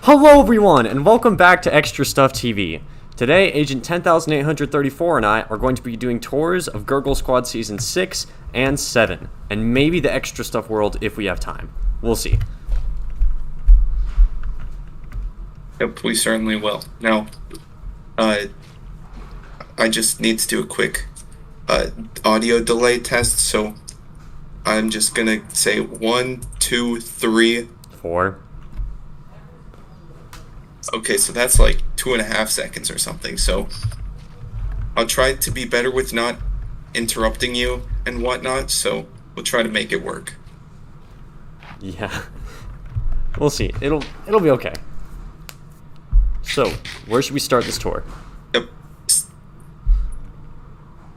Hello everyone, and welcome back to Extra Stuff TV. Today, Agent 10834 and I are going to be doing tours of Gurgle Squad Season 6 and 7, and maybe the Extra Stuff world if we have time. We'll see. Yep, we certainly will. Now, I just need to do a quick audio delay test, so I'm just gonna say 1, 2, 3. 4. Okay, so that's like 2.5 seconds or something, so I'll try to be better with not interrupting you and whatnot, so we'll try to make it work. Yeah. We'll see. It'll be okay. So, where should we start this tour? Yep.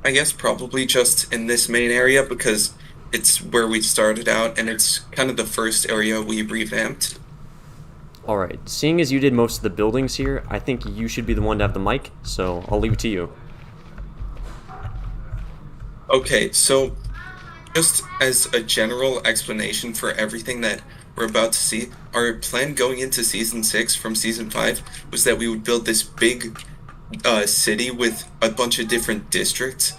I guess probably just in this main area because it's where we started out and it's kind of the first area we revamped. Alright, seeing as you did most of the buildings here, I think you should be the one to have the mic, so I'll leave it to you. Okay, so just as a general explanation for everything that we're about to see, our plan going into Season 6 from Season 5 was that we would build this big city with a bunch of different districts,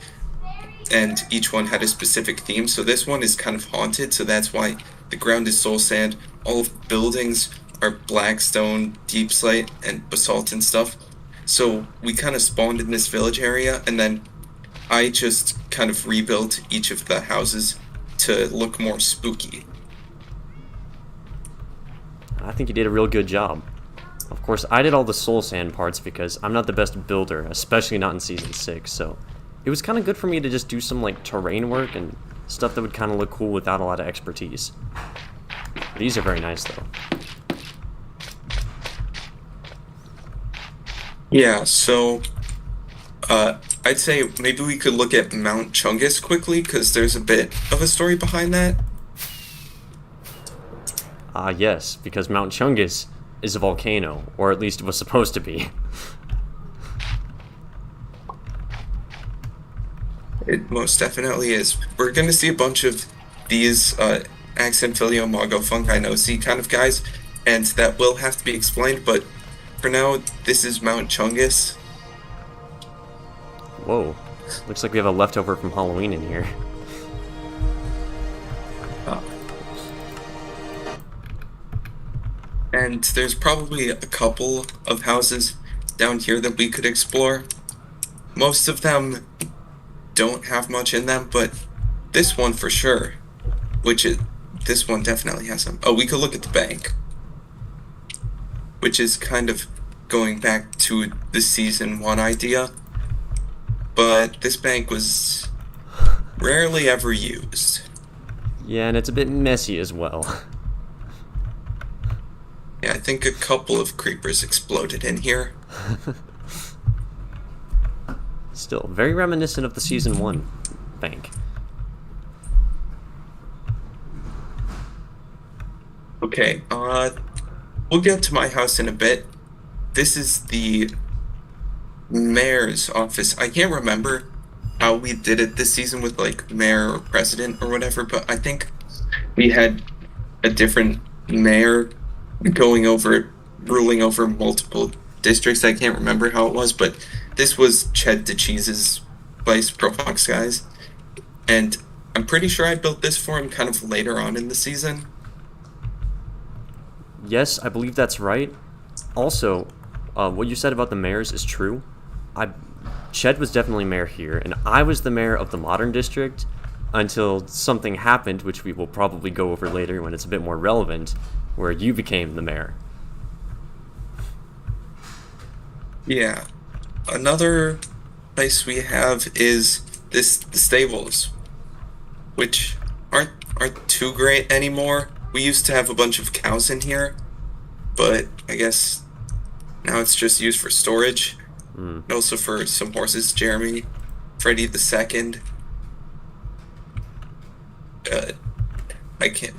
and each one had a specific theme. So this one is kind of haunted, so that's why the ground is soul sand, all of the buildings are black stone, deep slate, and basalt and stuff. So we kind of spawned in this village area, and then I just kind of rebuilt each of the houses to look more spooky. I think you did a real good job. Of course, I did all the soul sand parts because I'm not the best builder, especially not in Season 6, so it was kind of good for me to just do some like terrain work and stuff that would kind of look cool without a lot of expertise. These are very nice though. Yeah, so I'd say maybe we could look at Mount Chungus quickly, because there's a bit of a story behind that. Yes, because Mount Chungus is a volcano, or at least it was supposed to be. It most definitely is. We're going to see a bunch of these Axanphilio Mago Fungi Noci kind of guys, and that will have to be explained, but for now, this is Mount Chungus. Whoa. Looks like we have a leftover from Halloween in here. And there's probably a couple of houses down here that we could explore. Most of them don't have much in them, but this one for sure. This one definitely has some. Oh, we could look at the bank, which is kind of going back to the Season 1 idea. But this bank was rarely ever used. Yeah, and it's a bit messy as well. Yeah, I think a couple of creepers exploded in here. Still, very reminiscent of the Season 1 bank. Okay, we'll get to my house in a bit. This is the mayor's office. I can't remember how we did it this season with like mayor or president or whatever, but I think we had a different mayor ruling over multiple districts. I can't remember how it was, but this was Ched DeCheese's place, Profox guys, and I'm pretty sure I built this for him kind of later on in the season. Yes, I believe that's right. Also, what you said about the mayors is true. Ched was definitely mayor here, and I was the mayor of the modern district until something happened, which we will probably go over later when it's a bit more relevant, where you became the mayor. Yeah. Another place we have is the stables, which aren't too great anymore. We used to have a bunch of cows in here, but I guess now it's just used for storage. And also for some horses, Jeremy, Freddy II,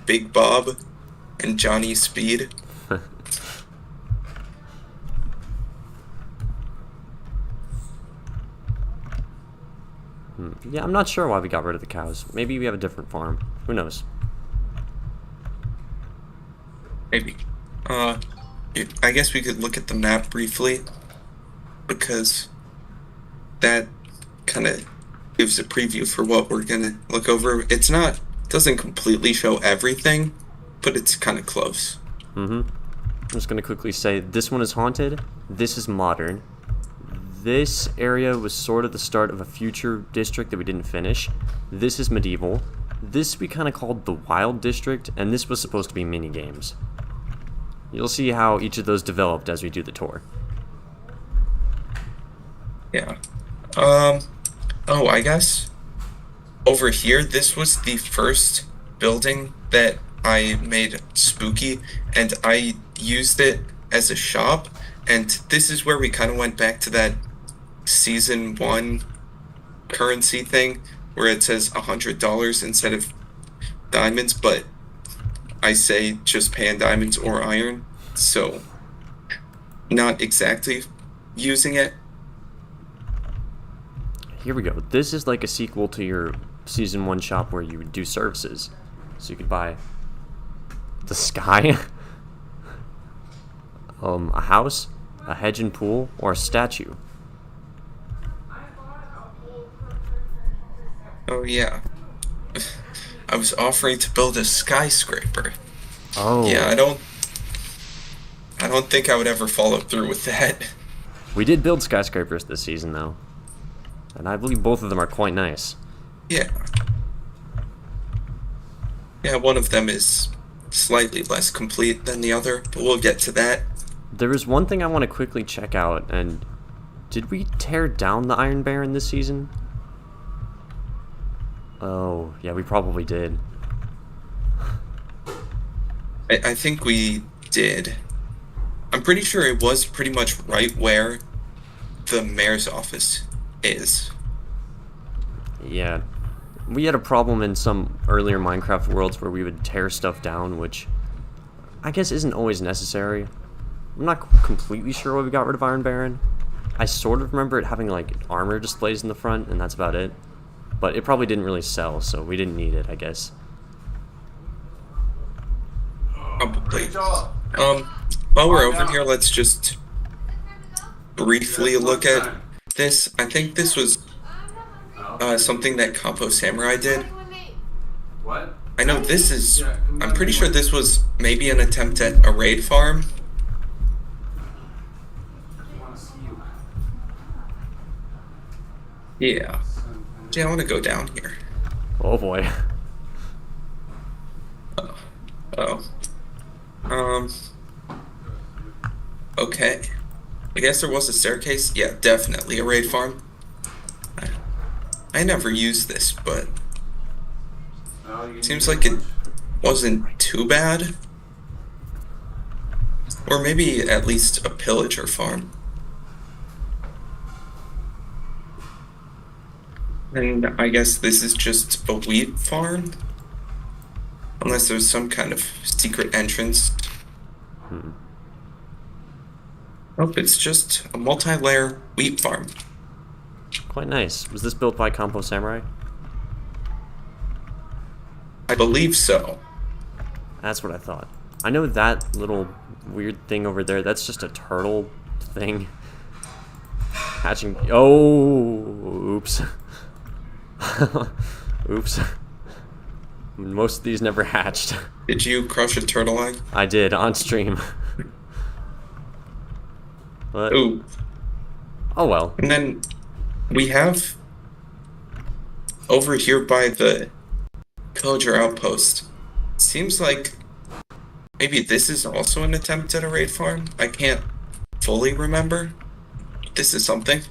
Big Bob, and Johnny Speed. Yeah, I'm not sure why we got rid of the cows. Maybe we have a different farm. Who knows? Maybe. I guess we could look at the map briefly because that kind of gives a preview for what we're gonna look over. Doesn't completely show everything, but it's kind of close. I'm just gonna quickly say this one is haunted. This is modern. This area was sort of the start of a future district that we didn't finish. This is medieval. This we kind of called the Wild District, and this was supposed to be mini games. You'll see how each of those developed as we do the tour. Yeah. Oh, I guess over here, this was the first building that I made spooky, and I used it as a shop. And this is where we kind of went back to that season 1 currency thing where it says $100 instead of diamonds, but I say just pay in diamonds or iron, so not exactly using it. Here we go. This is like a sequel to your season 1 shop where you would do services. So you could buy the sky, a house, a hedge and pool, or a statue. Oh yeah. I was offering to build a skyscraper. Oh. Yeah, I don't think I would ever follow through with that. We did build skyscrapers this season, though. And I believe both of them are quite nice. Yeah. Yeah, one of them is slightly less complete than the other, but we'll get to that. There is one thing I want to quickly check out, and did we tear down the Iron Baron this season? Oh, yeah, we probably did. I think we did. I'm pretty sure it was pretty much right where the mayor's office is. Yeah. We had a problem in some earlier Minecraft worlds where we would tear stuff down, which I guess isn't always necessary. I'm not completely sure why we got rid of Iron Baron. I sort of remember it having like armor displays in the front, and that's about it. But it probably didn't really sell, so we didn't need it, I guess. Probably. While we're over here, let's just briefly look at this. I think this was something that Compo Samurai did. What? I know this is... I'm pretty sure this was maybe an attempt at a raid farm. Yeah. Yeah, I want to go down here. Oh boy. Oh. Okay. I guess there was a staircase. Yeah, definitely a raid farm. I never used this, but seems like it wasn't too bad. Or maybe at least a pillager farm. And I guess this is just a wheat farm? Unless there's some kind of secret entrance. Nope, it's just a multi-layer wheat farm. Quite nice. Was this built by Compo Samurai? I believe so. That's what I thought. I know that little weird thing over there, that's just a turtle thing. Hatching. Oh, oops. Oops. Most of these never hatched. Did you crush a turtle egg? I did, on stream. But, Ooh. oh well. And then we have over here by the pillager outpost. Seems like maybe this is also an attempt at a raid farm. I can't fully remember. This is something.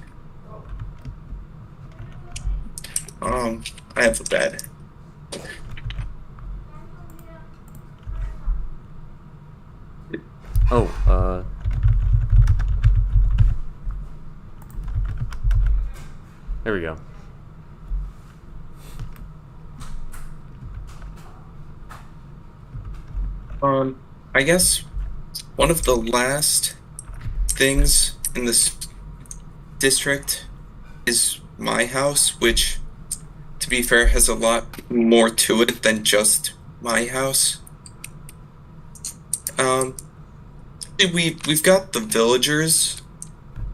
I have a bed. Oh, there we go. I guess one of the last things in this district is my house, which, to be fair, has a lot more to it than just my house. we've got the villagers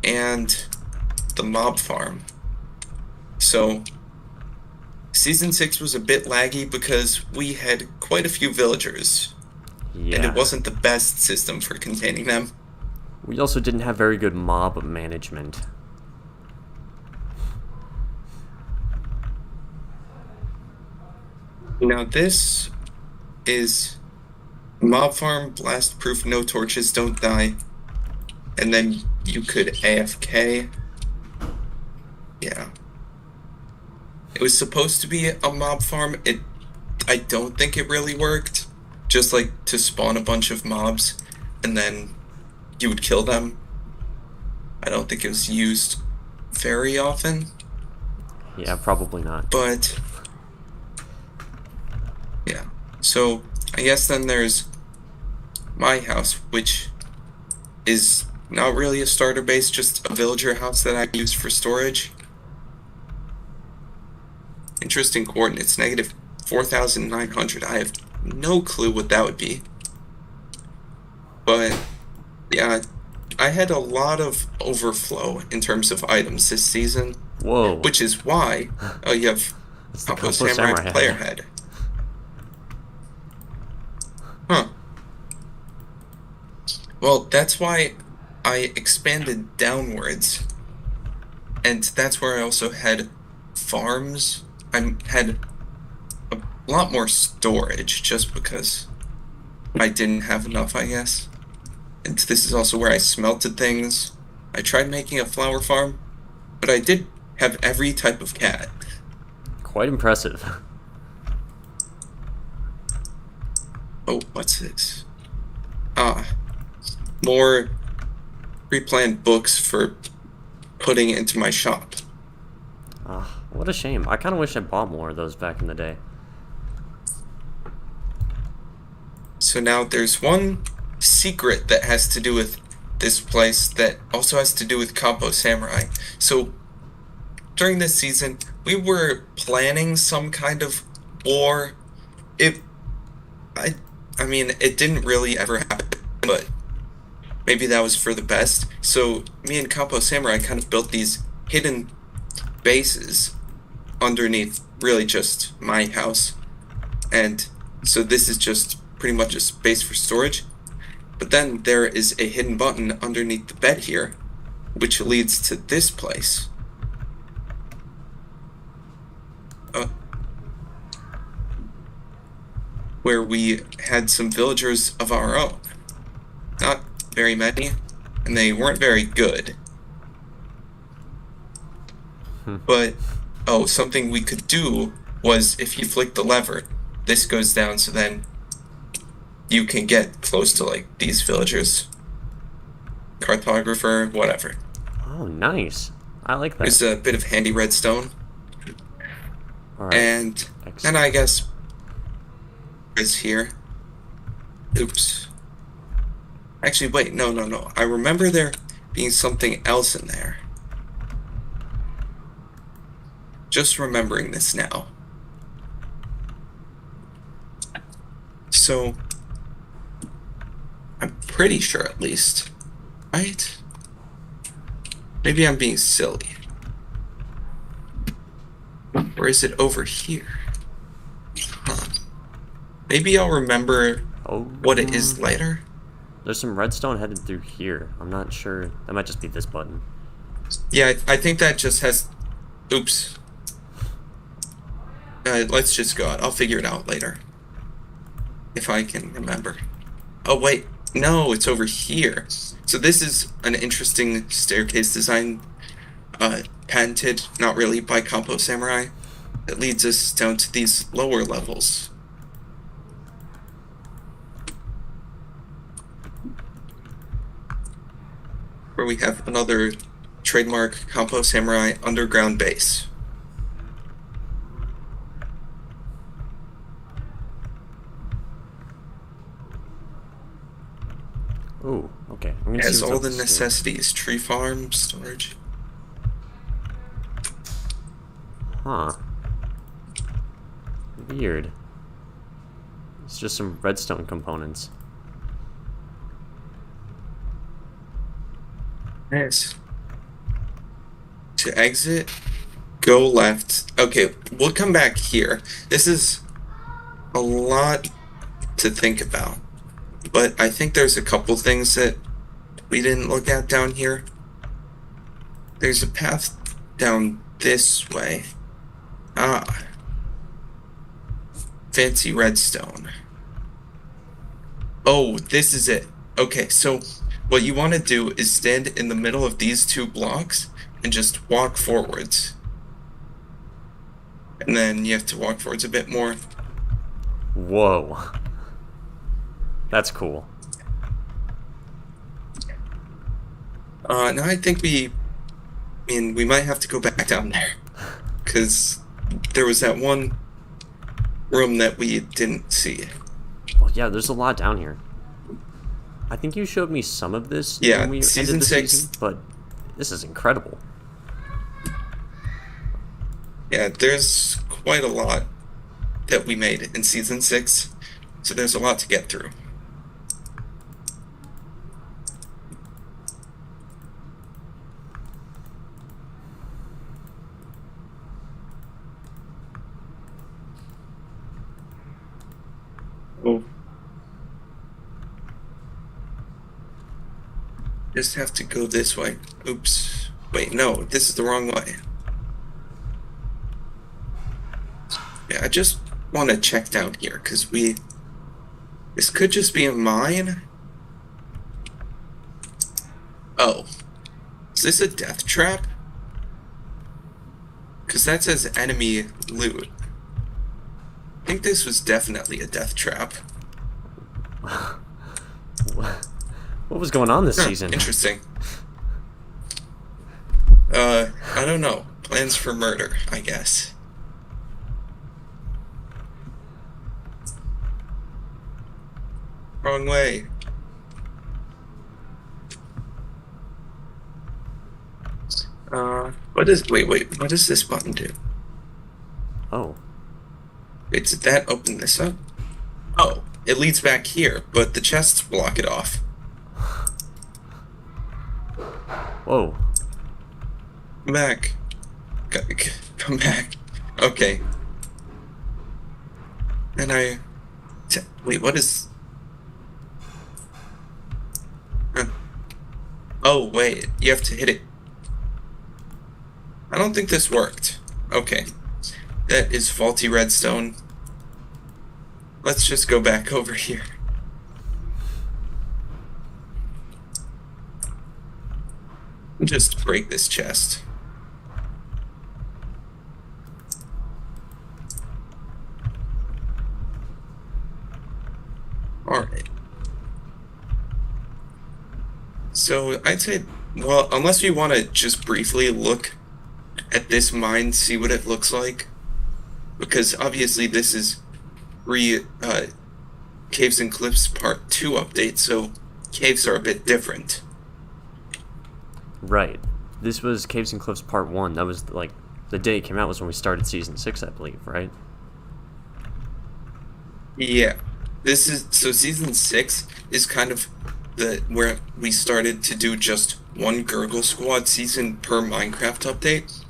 and the mob farm. So Season 6 was a bit laggy because we had quite a few villagers. Yeah. And it wasn't the best system for containing them. We also didn't have very good mob management. Now this is mob farm, blast proof, no torches, don't die. And then you could AFK. Yeah. It was supposed to be a mob farm. I don't think it really worked. Just like to spawn a bunch of mobs and then you would kill them. I don't think it was used very often. Yeah, probably not. But yeah. So I guess then there's my house, which is not really a starter base, just a villager house that I use for storage. Interesting coordinates, negative 4,900. I have no clue what that would be. But yeah, I had a lot of overflow in terms of items this season. Whoa. Which is why you have Compo Samurai player head. Huh. Well, that's why I expanded downwards. And that's where I also had farms. I had a lot more storage just because I didn't have enough, I guess. And this is also where I smelted things. I tried making a flower farm, but I did have every type of cat. Quite impressive. Oh, what's this? More pre-planned books for putting into my shop. What a shame. I kind of wish I bought more of those back in the day. So now there's one secret that has to do with this place that also has to do with Compo Samurai. So during this season, we were planning some kind of war. I mean, it didn't really ever happen, but maybe that was for the best. So me and Compo Samurai kind of built these hidden bases underneath really just my house. And so this is just pretty much a space for storage. But then there is a hidden button underneath the bed here, which leads to this place. Where we had some villagers of our own. Not very many, and they weren't very good. But, something we could do was if you flick the lever, this goes down, so then you can get close to, like, these villagers. Cartographer, whatever. Oh, nice. I like that. There's a bit of handy redstone. All right. And then I guess is here. Oops. Actually, wait, no. I remember there being something else in there. Just remembering this now. So, I'm pretty sure at least, right? Maybe I'm being silly. Or is it over here? Huh. Maybe I'll remember what it is later. There's some redstone headed through here. I'm not sure. That might just be this button. Yeah, I think that just has... Oops. Let's just go out. I'll figure it out later. If I can remember. Oh, wait. No, it's over here. So this is an interesting staircase design. Patented, not really, by Compo Samurai. That leads us down to these lower levels. Where we have another trademark Compo Samurai underground base. Ooh, okay. I'm gonna Has see what's all up the this necessities: tree farm, storage. Huh. Weird. It's just some redstone components. Yes. To exit, go left. Okay, we'll come back here. This is a lot to think about, but I think there's a couple things that we didn't look at down here. There's a path down this way. Ah. Fancy redstone. Oh, this is it. Okay, so what you want to do is stand in the middle of these two blocks and just walk forwards. And then you have to walk forwards a bit more. Whoa. That's cool. Now I think we might have to go back down there. Because there was that one room that we didn't see. Well, yeah, there's a lot down here. I think you showed me some of this when we ended the season, but this is incredible. Yeah, there's quite a lot that we made in Season 6, so there's a lot to get through. Oh. Just have to go this way. Oops. Wait, no, this is the wrong way. Yeah, I just want to check down here, because this could just be a mine. Oh. Is this a death trap? Because that says enemy loot. I think this was definitely a death trap. What was going on this season? Interesting. I don't know. Plans for murder, I guess. Wrong way. Wait, what does this button do? Oh. Wait, did that open this up? Oh, it leads back here, but the chests block it off. Whoa. Come back. Come back. Okay. And wait, what is... Oh, wait, you have to hit it. I don't think this worked. Okay. That is faulty redstone. Let's just go back over here. Just break this chest. Alright. So I'd say, well, unless we want to just briefly look at this mine, see what it looks like, because obviously this is Caves and Cliffs Part 2 update, so caves are a bit different. Right. This was Caves and Cliffs Part 1. That was, like, the day it came out was when we started Season 6, I believe, right? Yeah. So Season 6 is kind of where we started to do just one Gurgle Squad season per Minecraft update.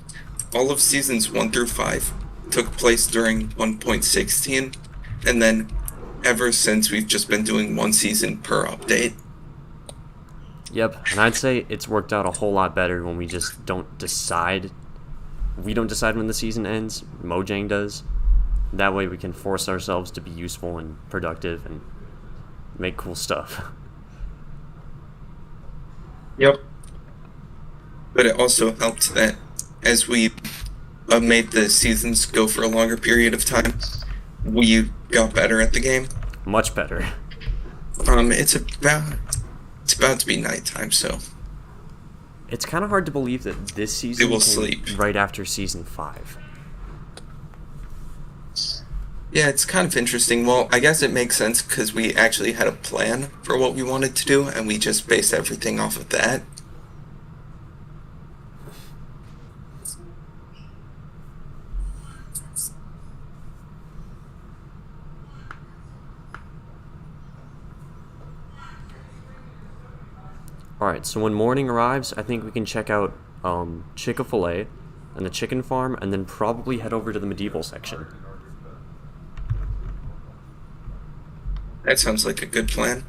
All of Seasons 1 through 5 took place during 1.16, and then ever since we've just been doing one season per update. Yep, and I'd say it's worked out a whole lot better when we just don't decide. We don't decide when the season ends. Mojang does. That way we can force ourselves to be useful and productive and make cool stuff. Yep. But it also helped that as we made the seasons go for a longer period of time, we got better at the game. Much better. It's about to be nighttime, so it's kind of hard to believe that this season will came sleep right after Season 5. yeah, it's kind of interesting. Well, I guess it makes sense because we actually had a plan for what we wanted to do, and we just based everything off of that. Alright, so when morning arrives, I think we can check out Chick-fil-A and the chicken farm, and then probably head over to the medieval section. That sounds like a good plan.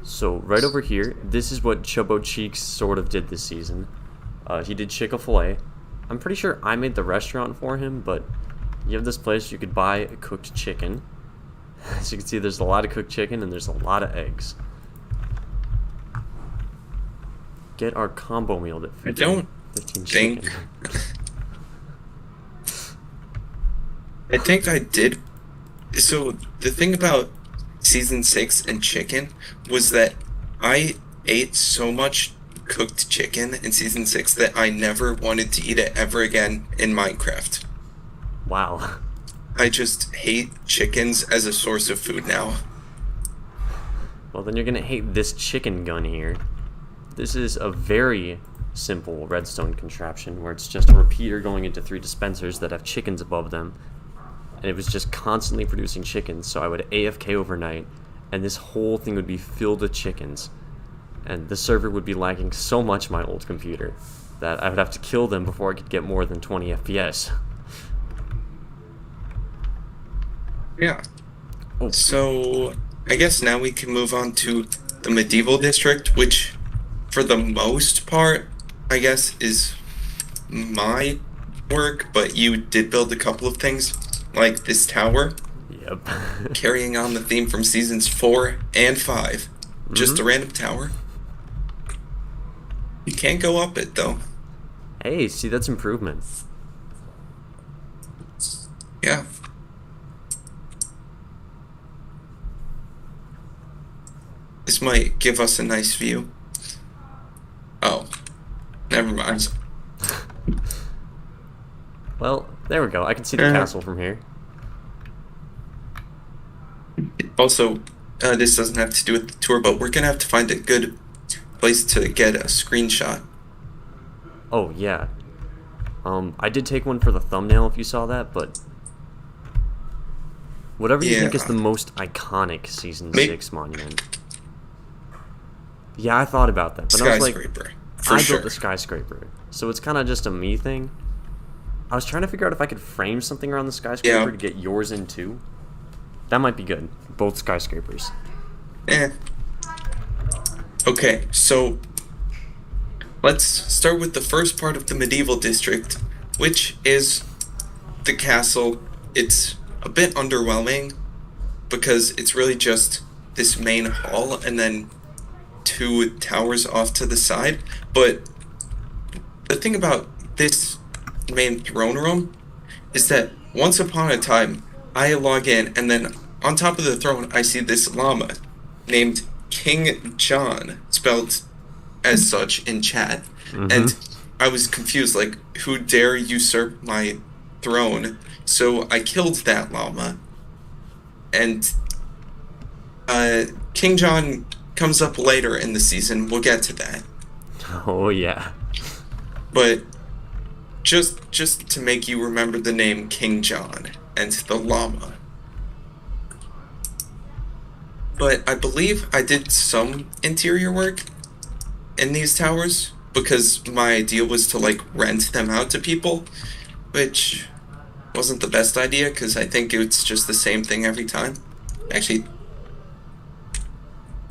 So right over here, this is what Chubbo Cheeks sort of did this season. He did Chick-fil-A. I'm pretty sure I made the restaurant for him, but you have this place you could buy a cooked chicken. As you can see, there's a lot of cooked chicken and there's a lot of eggs. Get our combo meal that I don't 15 think... chicken. I think I did. So the thing about season 6 and chicken was that I ate so much cooked chicken in season 6 that I never wanted to eat it ever again in Minecraft. Wow. I just hate chickens as a source of food now. Well, then you're gonna hate this chicken gun here. This is a very simple redstone contraption where it's just a repeater going into 3 dispensers that have chickens above them. And it was just constantly producing chickens, so I would AFK overnight, and this whole thing would be filled with chickens. And the server would be lagging so much my old computer that I would have to kill them before I could get more than 20 FPS. Yeah. Oh. So I guess now we can move on to the medieval district, which for the most part, I guess, is my work, but you did build a couple of things, like this tower. Yep. Carrying on the theme from seasons 4 and 5. Just a random tower. You can't go up it, though. Hey, see, that's improvement. Yeah. This might give us a nice view. Oh. Never mind. Well, there we go. I can see the castle from here. Also, this doesn't have to do with the tour, but we're gonna have to find a good place to get a screenshot. Oh, yeah. I did take one for the thumbnail if you saw that, but whatever you think is the most iconic Season 6 monument. Yeah, I thought about that, but I was like, I built the skyscraper, so it's kind of just a me thing. I was trying to figure out if I could frame something around the skyscraper to get yours in too. That might be good. Both skyscrapers. Okay, so let's start with the first part of the medieval district, which is the castle. It's a bit underwhelming because it's really just this main hall and then 2 towers off to the side. But the thing about this main throne room is that once upon a time I log in and then on top of the throne I see this llama named King John, spelled as such in chat. And I was confused, like, who dare usurp my throne? So I killed that llama, and King John comes up later in the season. We'll get to that. Oh yeah. But just to make you remember the name King John and the llama. But I believe I did some interior work in these towers because my idea was to, like, rent them out to people, which wasn't the best idea because I think it's just the same thing every time. Actually,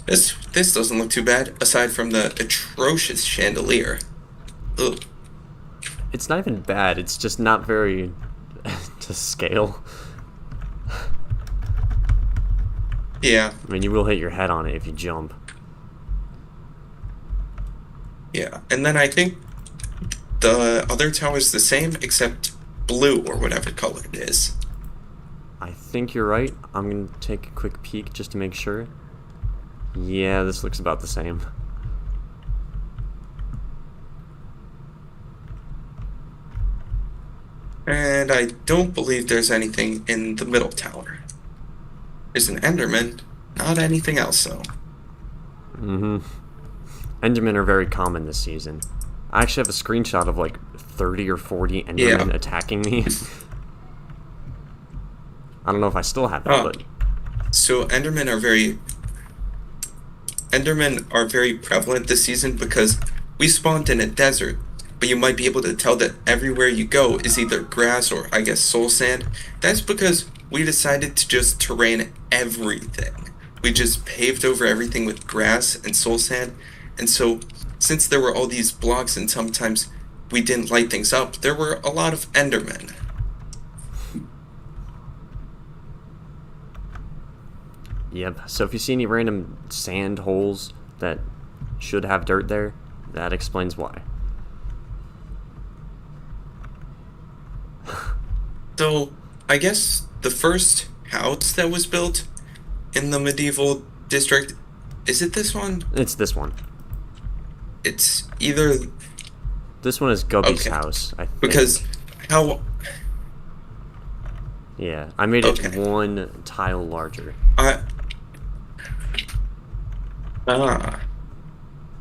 this doesn't look too bad, aside from the atrocious chandelier. Ugh. It's not even bad, it's just not very to scale. Yeah. I mean, you will hit your head on it if you jump. Yeah, and then I think the other tower's the same, except blue, or whatever color it is. I think you're right. I'm going to take a quick peek just to make sure. Yeah, this looks about the same. And I don't believe there's anything in the middle tower. There's an Enderman, not anything else, though. Endermen are very common this season. I actually have a screenshot of like 30 or 40 Endermen attacking me. I don't know if I still have that, but... So Endermen are very Endermen are very prevalent this season because we spawned in a desert, but you might be able to tell that everywhere you go is either grass or, I guess, soul sand. That's because we decided to just terrain everything. We just paved over everything with grass and soul sand, and so since there were all these blocks and sometimes we didn't light things up, there were a lot of Endermen. Yep. So if you see any random sand holes that should have dirt there, that explains why. So, I guess the first house that was built in the medieval district, is it this one? It's this one. It's either... This one is Gubby's Okay. house, I think. Because how... Yeah, I made it Okay. one tile larger.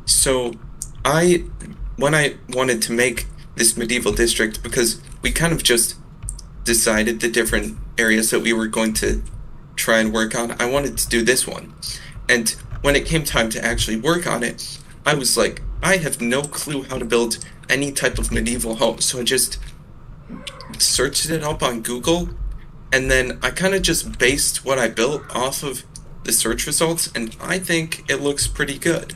So, when I wanted to make this medieval district, because we kind of just decided the different areas that we were going to try and work on, I wanted to do this one. And when it came time to actually work on it, I was like, I have no clue how to build any type of medieval home, so I just searched it up on Google, and then I kind of just based what I built off of the search results, and I think it looks pretty good.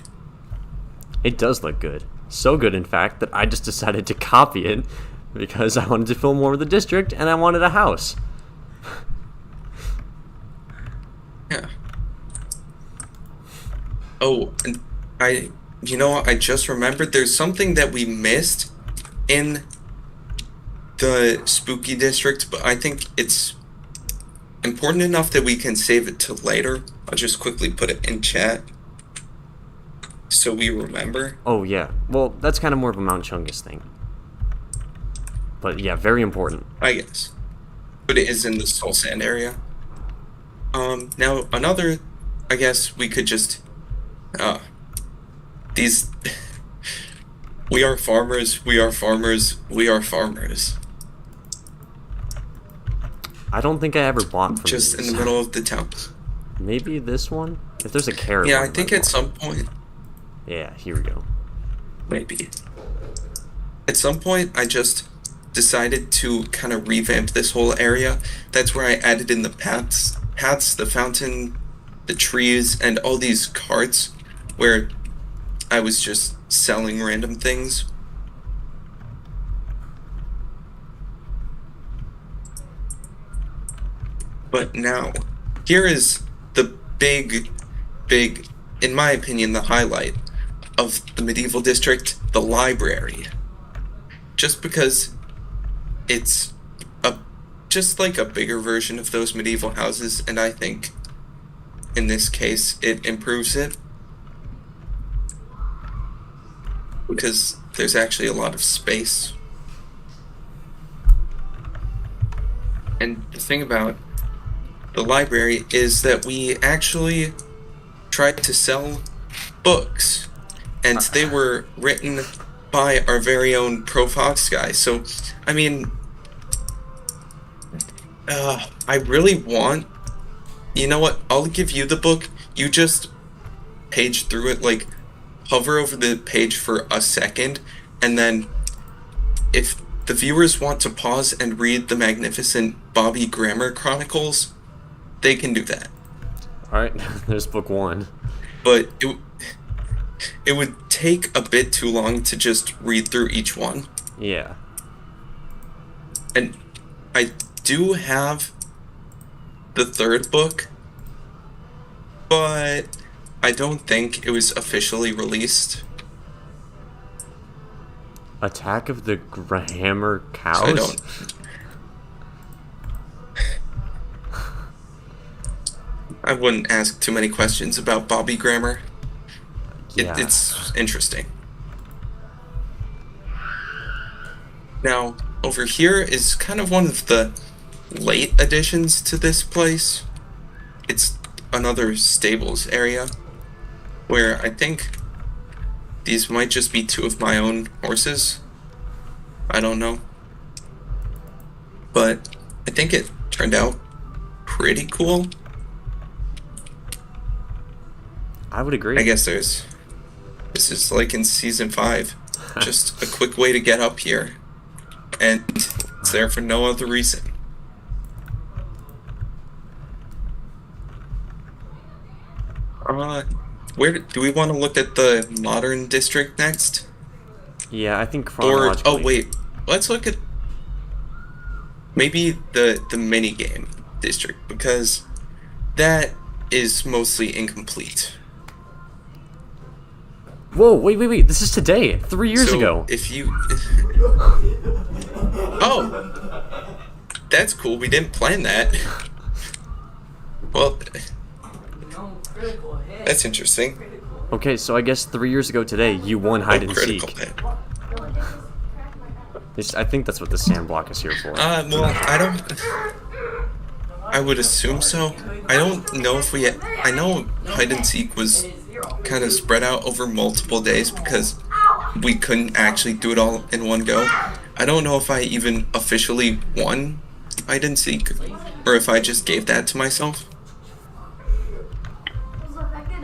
It does look good. So good, in fact, that I just decided to copy it because I wanted to film more of the district and I wanted a house. Yeah. Oh, and I just remembered there's something that we missed in the spooky district, but I think it's important enough that we can save it to later. I'll just quickly put it in chat so we remember. Oh, yeah. Well, that's kind of more of a Mount Chungus thing. But yeah, very important. I guess. But it is in the soul sand area. Now another, I guess we could just, these, we are farmers, we are farmers, we are farmers. I don't think I ever bought from Just in these. the middle of the town. Maybe this one? If there's a carrot Yeah, one, I think might at some point, Yeah, here we go. maybe. At some point, I just decided to kind of revamp this whole area. That's where I added in the paths, the fountain, the trees, and all these carts where I was just selling random things. But now, here is the big, in my opinion, the highlight of the medieval district, the library. Just because it's just like a bigger version of those medieval houses, and I think in this case it improves it. Because there's actually a lot of space. And the thing about the library is that we actually tried to sell books, and they were written by our very own ProFox guy. So, I mean, I really want, you know what, I'll give you the book, you just page through it, like, hover over the page for a second, and then if the viewers want to pause and read the magnificent Bobby Grammar Chronicles, they can do that. Alright, there's book one. But it would take a bit too long to just read through each one. Yeah. And I do have the third book, but I don't think it was officially released. Attack of the Grammar Cows? So I don't. I wouldn't ask too many questions about Bobby Grammar. Yeah. It's interesting. Now, over here is kind of one of the late additions to this place. It's another stables area, where I think these might just be two of my own horses. I don't know. But I think it turned out pretty cool. I would agree. I guess this is like in season 5, just a quick way to get up here, and it's there for no other reason. Where do we want to look at the modern district next? Yeah, I think Or chronologically. oh wait, let's look at maybe the mini game district, because that is mostly incomplete. Whoa, wait. This is today. 3 years So ago. if you oh, that's cool. We didn't plan that. Well, that's interesting. Okay, so I guess 3 years ago today, you won hide and Critical seek. hit. I think that's what the sand block is here for. Well, I would assume so. I don't know if I know hide and seek was kind of spread out over multiple days because we couldn't actually do it all in one go. I don't know if I even officially won hide and seek, or if I just gave that to myself.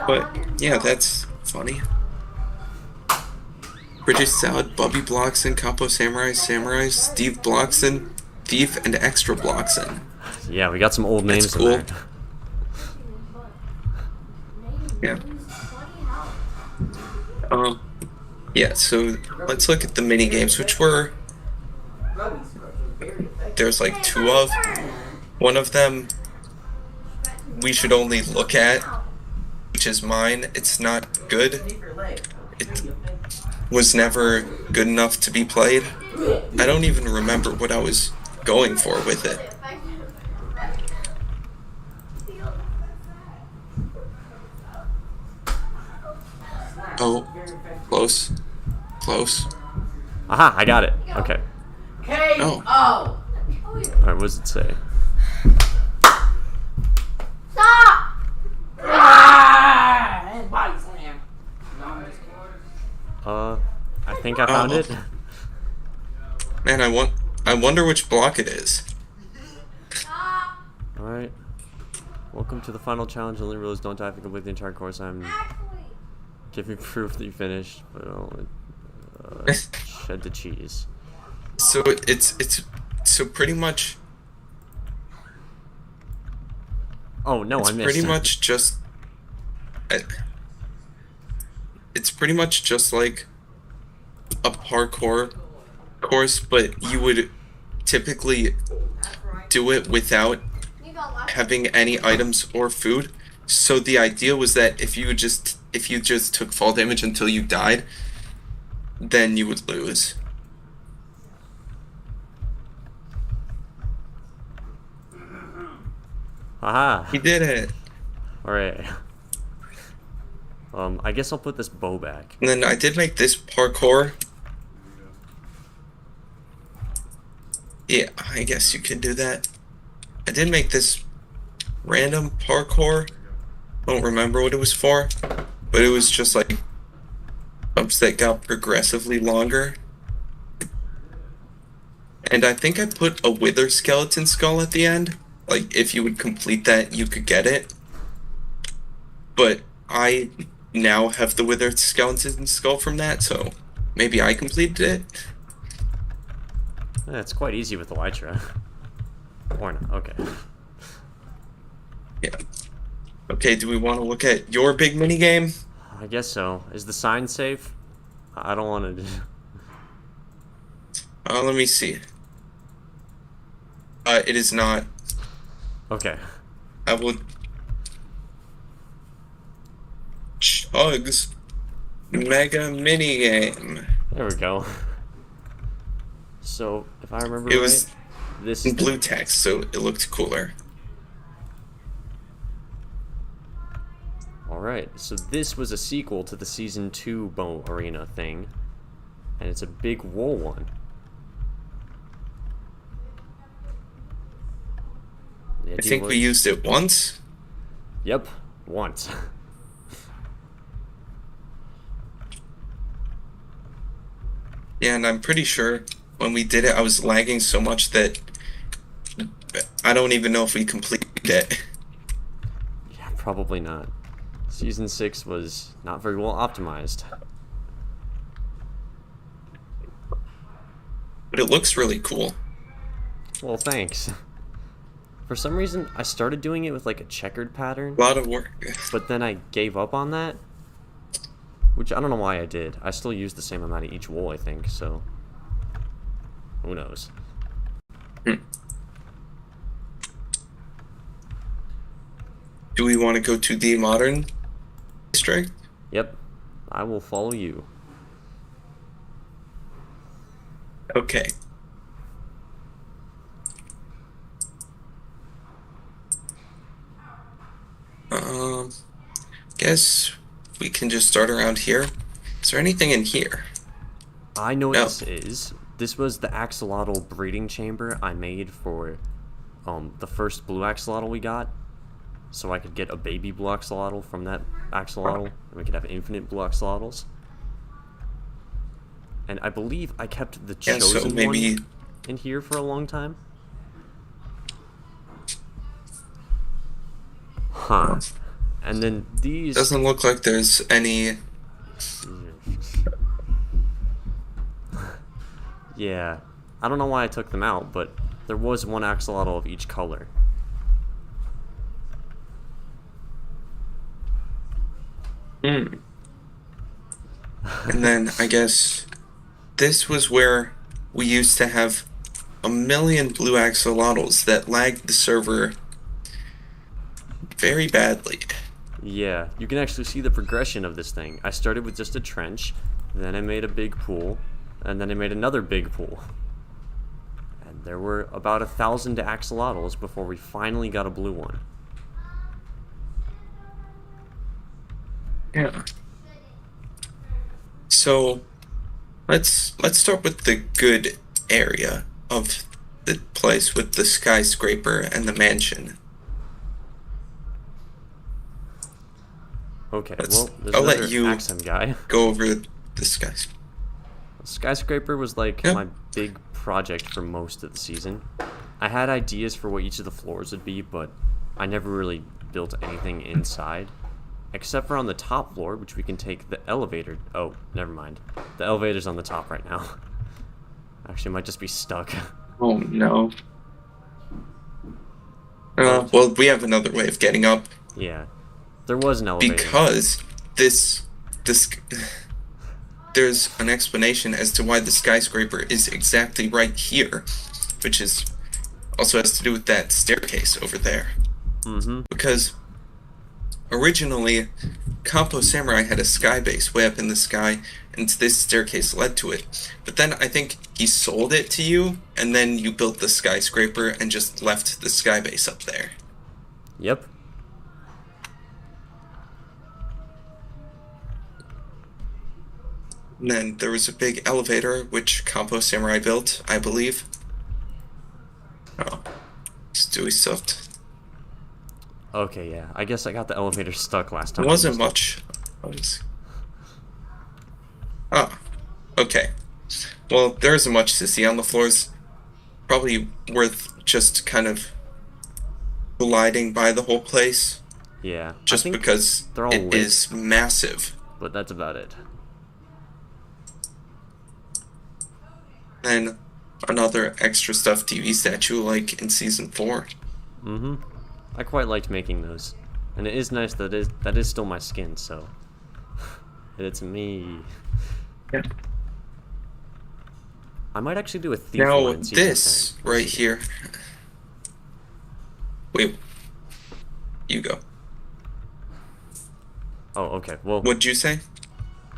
But yeah, that's funny. British Salad, Bubby Blockson, Capo Samurai, Steve Blockson, Thief, and Extra Blockson. Yeah, we got some old names That's cool. in there. Yeah. Yeah, so let's look at the mini games, which there's like 2 of. One of them we should only look at, which is mine. It's not good. It was never good enough to be played. I don't even remember what I was going for with it. Oh, close. Aha, I got it. Okay. Oh. Alright, what does it say? Stop! I think I found it. Man, I wonder which block it is. Alright. Welcome to the final challenge. The only rule is don't die if you complete the entire course. I'm giving proof that you finished, but shed the cheese. So it's so pretty much. Oh no, It's I missed. pretty much just. It's pretty much just like a parkour course, but you would typically do it without having any items or food. So the idea was that if you just took fall damage until you died, then you would lose. Haha. He did it. Alright. I guess I'll put this bow back. And then I did make this parkour. Yeah, I guess you could do that. I did make this random parkour. I don't remember what it was for, but it was just like bumps that got progressively longer. And I think I put a wither skeleton skull at the end. Like, if you would complete that, you could get it. But I now have the withered skeleton skull from that, so maybe I completed it. Yeah, it's quite easy with Elytra. Or not. Okay. Yeah. Okay, do we want to look at your big mini game? I guess so. Is the sign safe? I don't want to. Let me see. It is not. Okay. I will. Chug's mega mini game. There we go. So, if I remember It right, was this in is blue text, so it looked cooler. Alright, so this was a sequel to the Season 2 Bow Arena thing. And it's a big wool one. I think we used it once. Yep, once. Yeah, and I'm pretty sure when we did it, I was lagging so much that I don't even know if we completed it. Yeah, probably not. Season 6 was not very well optimized. But it looks really cool. Well, thanks. For some reason, I started doing it with like a checkered pattern, A lot of work. but then I gave up on that. Which I don't know why I did. I still used the same amount of each wool, I think, so who knows. Do we want to go to the modern district? Yep, I will follow you. Okay. Guess we can just start around here. Is there anything in here? I know what No. this is. This was the axolotl breeding chamber I made for the first blue axolotl we got. So I could get a baby blue axolotl from that axolotl, and we could have infinite blue axolotls. And I believe I kept the Yeah, chosen so maybe one in here for a long time. Huh. And then these... doesn't look like there's any. Yeah. I don't know why I took them out, but there was one axolotl of each color. And then I guess this was where we used to have a million blue axolotls that lagged the server very badly. Yeah, you can actually see the progression of this thing. I started with just a trench, then I made a big pool, and then I made another big pool. And there were about 1,000 axolotls before we finally got a blue one. Yeah. So let's start with the good area of the place with the skyscraper and the mansion. Okay, Let's- well, there's I'll let another you- accent guy. Go over the skyscraper. Skyscraper was like Yeah. my big project for most of the season. I had ideas for what each of the floors would be, but I never really built anything inside. Except for on the top floor, which we can take the elevator. Oh, never mind. The elevator's on the top right now. Actually, it might just be stuck. Oh no. Well, we have another way of getting up Yeah. There was an elevator. because this there's an explanation as to why the skyscraper is exactly right here, which is also has to do with that staircase over there. Mm-hmm. Because originally, Compo Samurai had a sky base way up in the sky, and this staircase led to it. But then I think he sold it to you, and then you built the skyscraper and just left the sky base up there. Yep. And then there was a big elevator, which Compo Samurai built, I believe. Oh, Stewie stuffed. Okay, yeah. I guess I got the elevator stuck last There time. wasn't much. Ah, okay. Well, there isn't much to see on the floors. Probably worth just kind of gliding by the whole place, Yeah. I just think because they're all it lit. is massive. But that's about it. And another extra stuffed TV statue like in season 4. Mm-hmm. I quite liked making those. And it is nice that that is still my skin, so... it's me. Yeah. I might actually do a thief Now one in season this 10. right here. Wait. You go. Oh, okay. Well, What'd you say?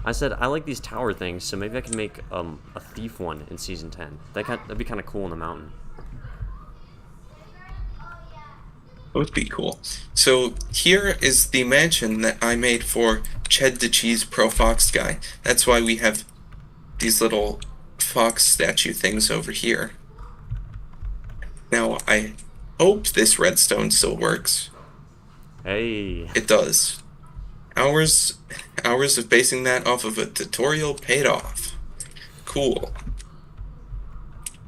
I said I like these tower things, so maybe I can make a thief one in season 10. That'd be kind of cool in the mountain. That would be cool. So here is the mansion that I made for Ched the Cheese Pro Fox guy. That's why we have these little fox statue things over here. Now I hope this redstone still works. Hey. It does. Hours of basing that off of a tutorial paid off. Cool.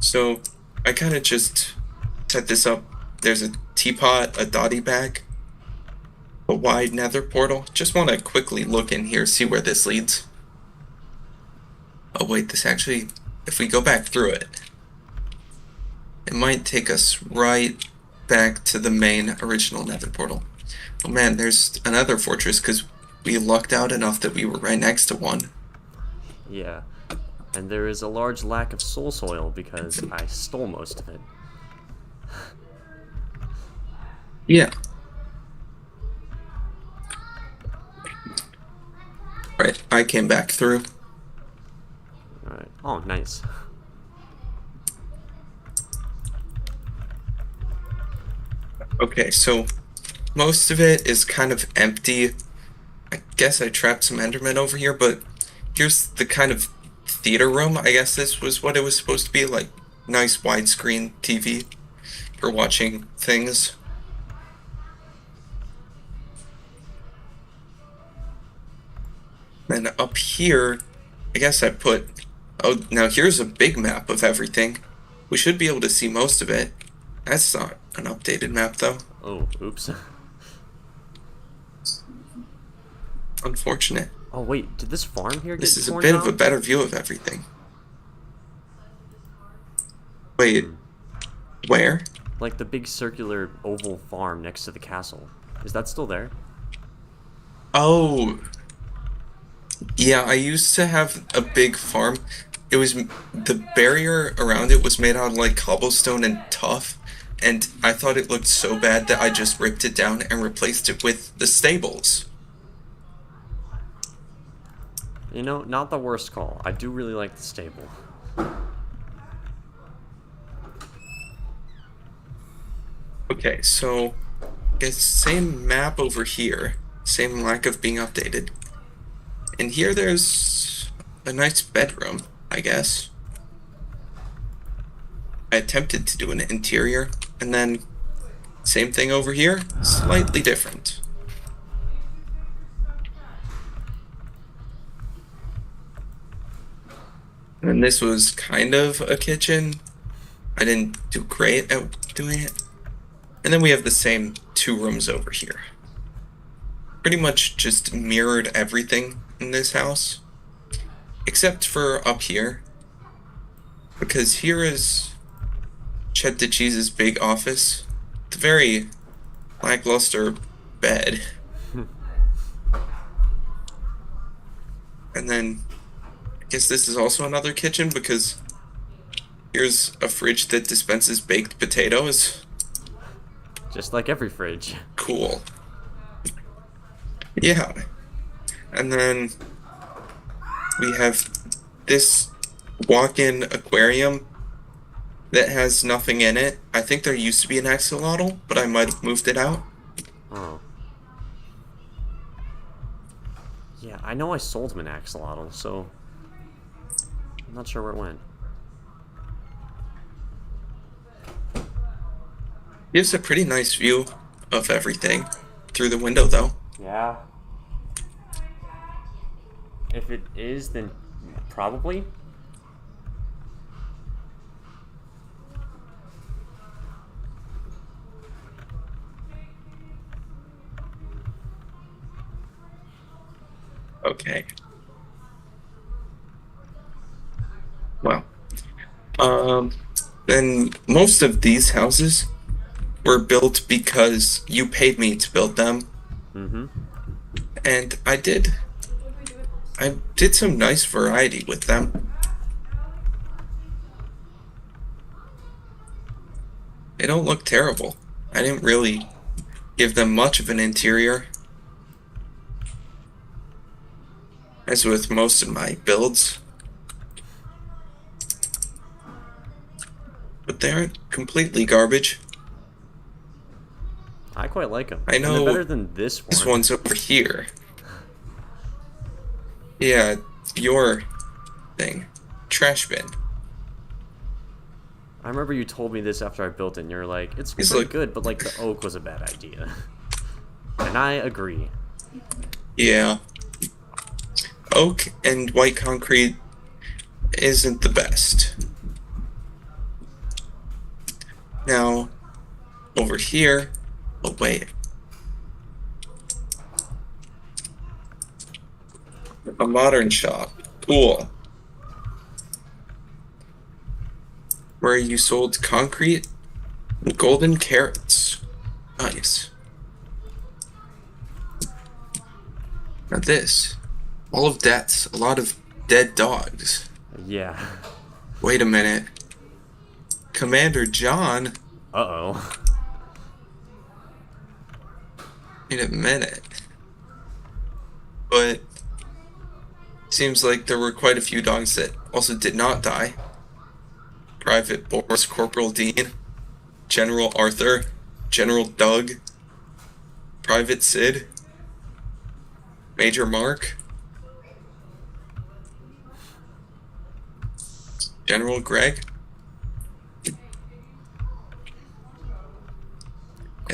So I kind of just set this up. There's a teapot, a dotty bag, a wide nether portal. Just want to quickly look in here, see where this leads. Oh wait, this actually, if we go back through it, it might take us right back to the main original nether portal. Oh man, there's another fortress because we lucked out enough that we were right next to one. Yeah. And there is a large lack of soul soil because I stole most of it. Yeah. Right, I came back through. Alright. Oh, nice. Okay, so most of it is kind of empty. I guess I trapped some Endermen over here, but here's the kind of theater room. I guess this was what it was supposed to be, like nice widescreen TV for watching things. Then up here, I guess I put... Oh, now here's a big map of everything. We should be able to see most of it. That's not an updated map, though. Oh, oops. Unfortunate. Oh, wait. Did this farm here get This is a torn bit down? of a better view of everything. Wait, where? Like the big circular oval farm next to the castle. Is that still there? Oh, yeah, I used to have a big farm. It was, the barrier around it was made out of like cobblestone and tuff, and I thought it looked so bad that I just ripped it down and replaced it with the stables. You know, not the worst call. I do really like the stable. Okay, so it's same map over here, same lack of being updated. And here there's a nice bedroom, I guess. I attempted to do an interior, and then same thing over here, slightly different. And this was kind of a kitchen. I didn't do great at doing it. And then we have the same 2 rooms over here. Pretty much just mirrored everything in this house. Except for up here. Because here is Chet the Cheese's big office. It's a very lackluster bed. And then I guess this is also another kitchen because here's a fridge that dispenses baked potatoes. Just like every fridge. Cool. Yeah. And then we have this walk-in aquarium that has nothing in it. I think there used to be an axolotl, but I might have moved it out. Oh. Yeah, I know I sold him an axolotl, so I'm not sure where it went. Gives a pretty nice view of everything through the window, though. Yeah. If it is, then probably. Okay. Well, then most of these houses were built because you paid me to build them. Mm-hmm. And I did some nice variety with them. They don't look terrible. I didn't really give them much of an interior. As with most of my builds. But they aren't completely garbage. I quite like them. I know they're better than this one. This one's over here. Yeah, your thing. Trash bin. I remember you told me this after I built it, and you're like, it's He's pretty like- good, but like the oak was a bad idea. And I agree. Yeah. Oak and white concrete isn't the best. Now, over here... Oh, wait. A modern shop. Cool. Where you sold concrete and golden carrots. Nice. Now this. All of that's a lot of dead dogs. Yeah. Wait a minute. Commander John? Uh-oh. Wait a minute. But seems like there were quite a few dogs that also did not die. Private Boris, Corporal Dean, General Arthur, General Doug, Private Sid, Major Mark, General Greg.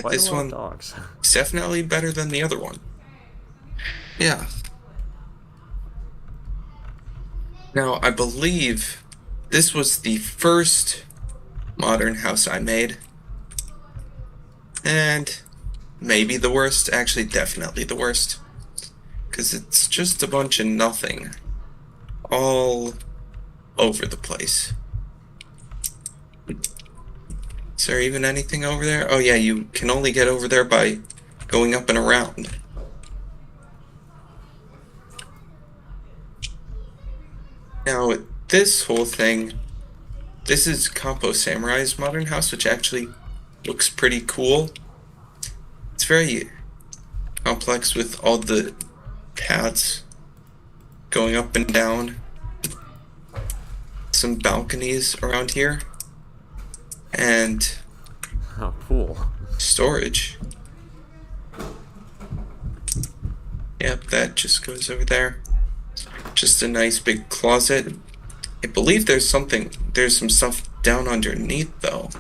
Quite This a lot one of dogs. is definitely better than the other one. Yeah. Now, I believe this was the first modern house I made. And maybe the worst. Actually, definitely the worst. Because it's just a bunch of nothing. All over the place. Is there even anything over there? Oh yeah, you can only get over there by going up and around. Now, this whole thing, this is Compo Samurai's modern house, which actually looks pretty cool. It's very complex with all the paths going up and down. Some balconies around here. And Oh, cool. storage. Yep, that just goes over there. Just a nice big closet. I believe there's some stuff down underneath though.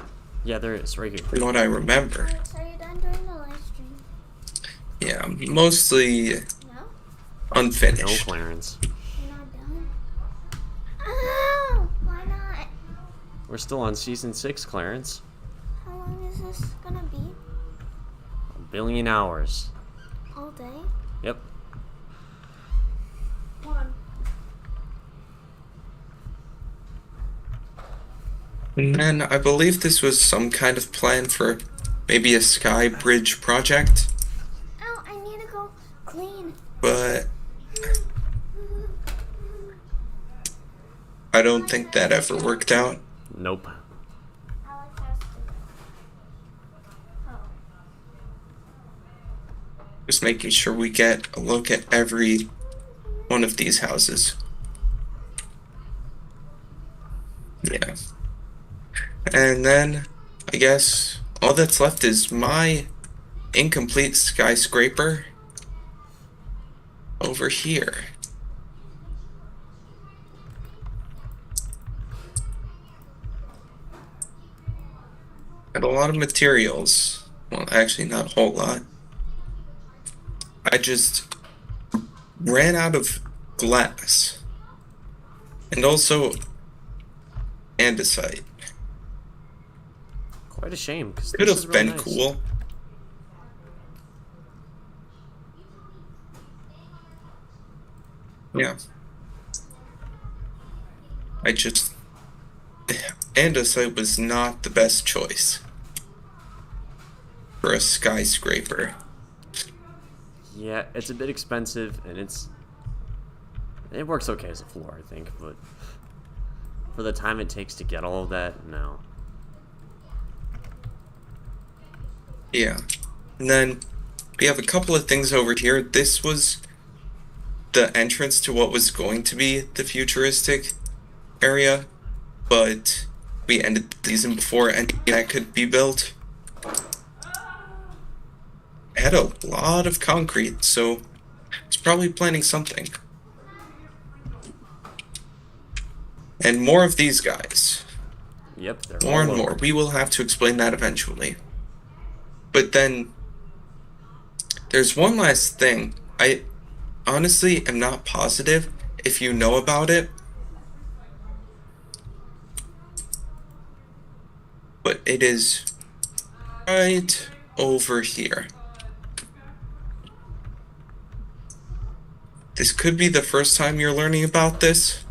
Yeah, there is, right here. From what I remember. Alex, are you done doing the live stream? Yeah, mostly No? No, unfinished. Clarence. You're not done? Oh, why not? We're still on season 6, Clarence. How long is this gonna be? 1,000,000,000 hours. All day? Yep. One. And then I believe this was some kind of plan for maybe a sky bridge project, Oh, I need to go clean. but I don't think that ever worked out. Nope. Alex has to. Oh. Just making sure we get a look at every one of these houses. Yeah. And then, I guess, all that's left is my incomplete skyscraper over here. Got a lot of materials. Well, actually, not a whole lot. I just ran out of glass. And also andesite. Quite a shame, because Could this is have really been nice. cool. Yeah. Andesite was not the best choice for a skyscraper. Yeah, it's a bit expensive, and it works okay as a floor, I think, but for the time it takes to get all of that, no. Yeah. And then we have a couple of things over here. This was the entrance to what was going to be the futuristic area, but we ended the season before any of that could be built. I had a lot of concrete, so it's probably planning something. And more of these guys. Yep, they're More all and more. over. We will have to explain that eventually. But then, there's one last thing. I honestly am not positive if you know about it. But it is right over here. this could be the first time you're learning about this,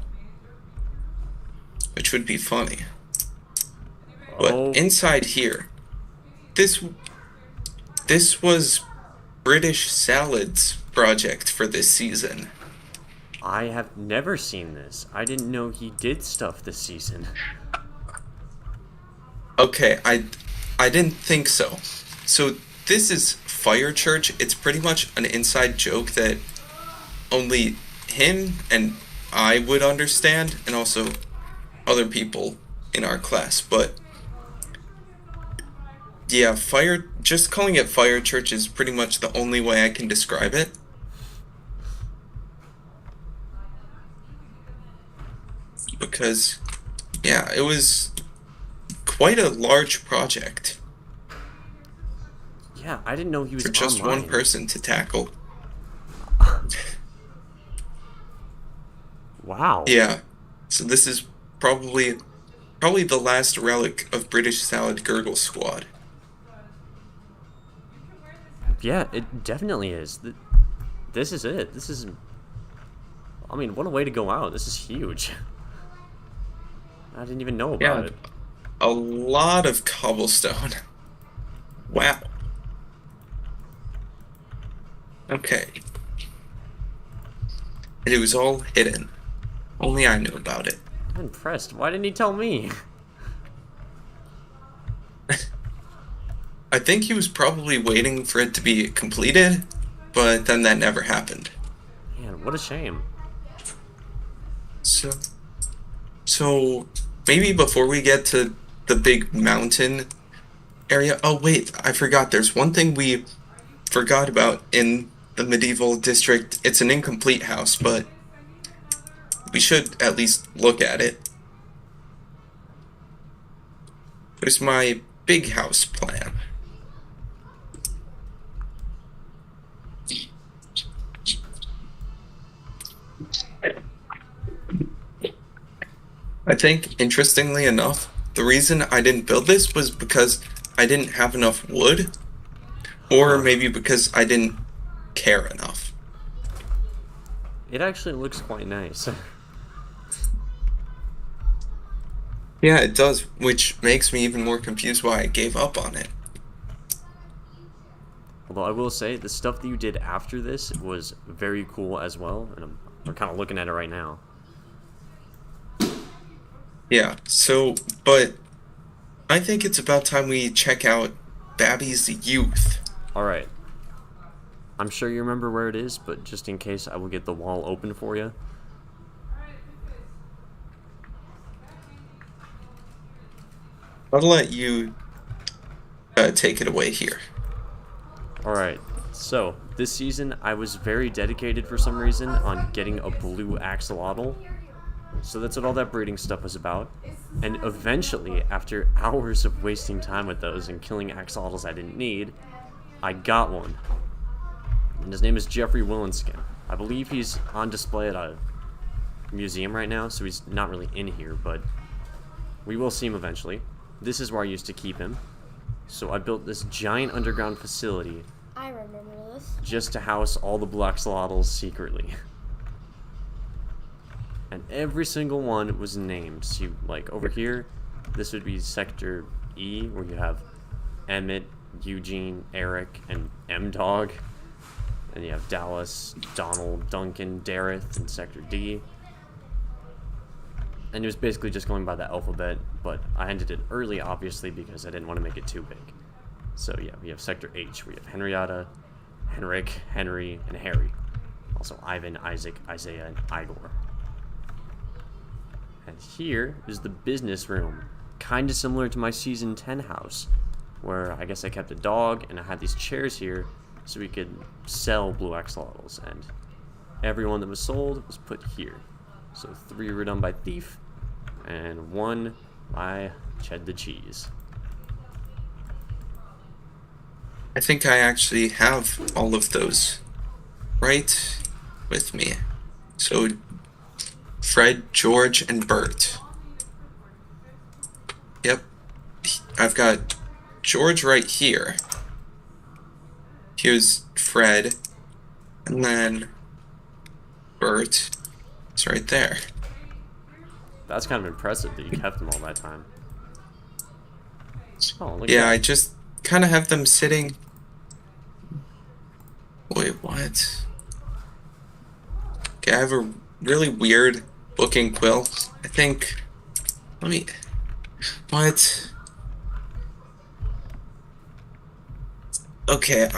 which would be funny. But Oh, inside here, this was British Salad's project for this season. I have never seen this. I didn't know he did stuff this season. Okay, I didn't think so. So this is Fire Church. It's pretty much an inside joke that only him and I would understand, and also other people in our class. But yeah, just calling it Fire Church is pretty much the only way I can describe it. Because, yeah, it was quite a large project Yeah, I didn't know he was for just online. one person to tackle. Wow. Yeah, so this is probably the last relic of British Salad Gurgle Squad. Yeah, it definitely is. This is it. This is... I mean, what a way to go out. This is huge. I didn't even know about it. A lot of cobblestone. Wow. Okay. And it was all hidden. Only I knew about it. I'm impressed. Why didn't he tell me? I think he was probably waiting for it to be completed, but then that never happened. Man, what a shame. So maybe before we get to the big mountain area. Oh wait, I forgot. There's one thing we forgot about in the medieval district. It's an incomplete house, but we should at least look at it. There's my big house plan. I think, interestingly enough, the reason I didn't build this was because I didn't have enough wood, or maybe because I didn't care enough. It actually looks quite nice. Yeah, it does, which makes me even more confused why I gave up on it. Although I will say, the stuff that you did after this was very cool as well, and I'm kind of looking at it right now. Yeah, so, but I think it's about time we check out Babby's youth. Alright. I'm sure you remember where it is, but just in case, I will get the wall open for you. I'll let you take it away here. Alright, so this season I was very dedicated for some reason on getting a blue axolotl. So that's what all that breeding stuff was about. And eventually, after hours of wasting time with those and killing axolotls I didn't need, I got one. And his name is Jeffrey Willenskin. I believe he's on display at a museum right now, so he's not really in here, but we will see him eventually. This is where I used to keep him. So I built this giant underground facility I remember this. just to house all the blue axolotls secretly. And every single one was named. So you, like over here, this would be Sector E, where you have Emmett, Eugene, Eric, and M-Dog. And you have Dallas, Donald, Duncan, Dareth in Sector D. And it was basically just going by the alphabet, but I ended it early, obviously, because I didn't want to make it too big. So yeah, we have Sector H. We have Henrietta, Henrik, Henry, and Harry. Also Ivan, Isaac, Isaiah, and Igor. And here is the business room, kind of similar to my Season 10 house, where I guess I kept a dog, and I had these chairs here so we could sell blue axolotls, and everyone that was sold was put here. So 3 were done by Thief, and 1 by Ched the Cheese. I think I actually have all of those right with me. So Fred, George, and Bert. Yep. I've got George right here. Here's Fred. And then Bert. It's right there. That's kind of impressive that you kept them all that time. Oh, look Yeah, at I that. just kind of have them sitting. Wait, what? Okay, I have a really weird looking quill. I think. Let me. What? Okay,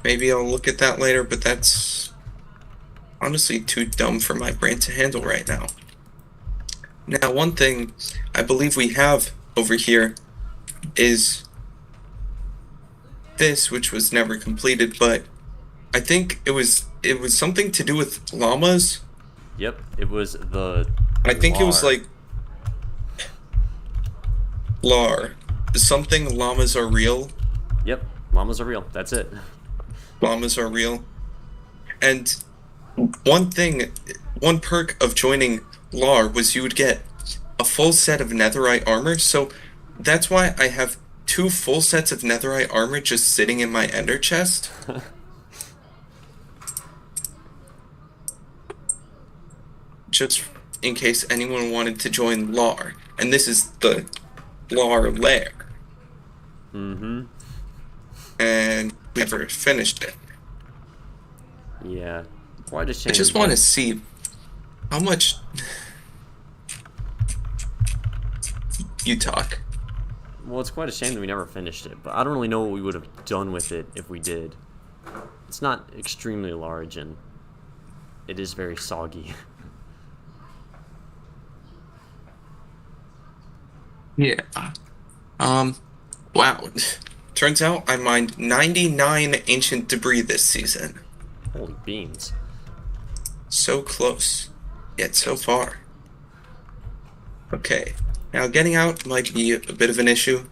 maybe I'll look at that later, but that's honestly too dumb for my brain to handle right now. Now, one thing I believe we have over here is this, which was never completed, but I think it was something to do with llamas. Yep, it was the. I think it was lar. like lar. Something llamas are real. Yep, llamas are real. That's it. Llamas are real. And one perk of joining lar was you would get a full set of netherite armor. So that's why I have 2 full sets of netherite armor just sitting in my ender chest. Just in case anyone wanted to join lar. And this is the lar lair. Mm-hmm. And we never finished it. Yeah, quite a shame. I just want to see how much you talk. Well, it's quite a shame that we never finished it, but I don't really know what we would have done with it if we did. It's not extremely large, and it is very soggy. Yeah. Wow. Turns out I mined 99 ancient debris this season. Holy beans. So close, yet so far. Okay. Now getting out might be a bit of an issue.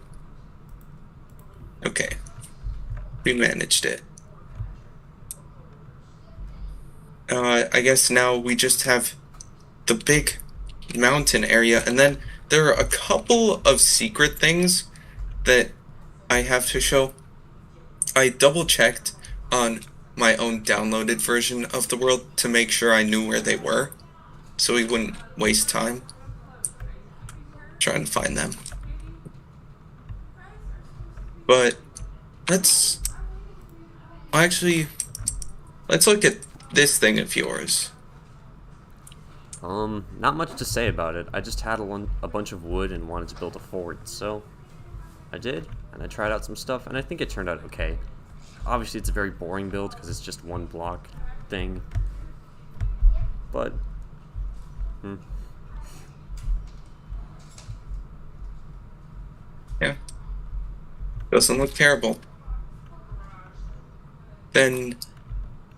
Okay. We managed it. I guess now we just have the big mountain area, and then there are a couple of secret things that I have to show. I double checked on my own downloaded version of the world to make sure I knew where they were, so we wouldn't waste time trying to find them. But let's look at this thing of yours. Not much to say about it. I just had a bunch of wood and wanted to build a fort, so I did, and I tried out some stuff, and I think it turned out okay. Obviously, it's a very boring build because it's just one block thing, but Yeah. Doesn't look terrible. Then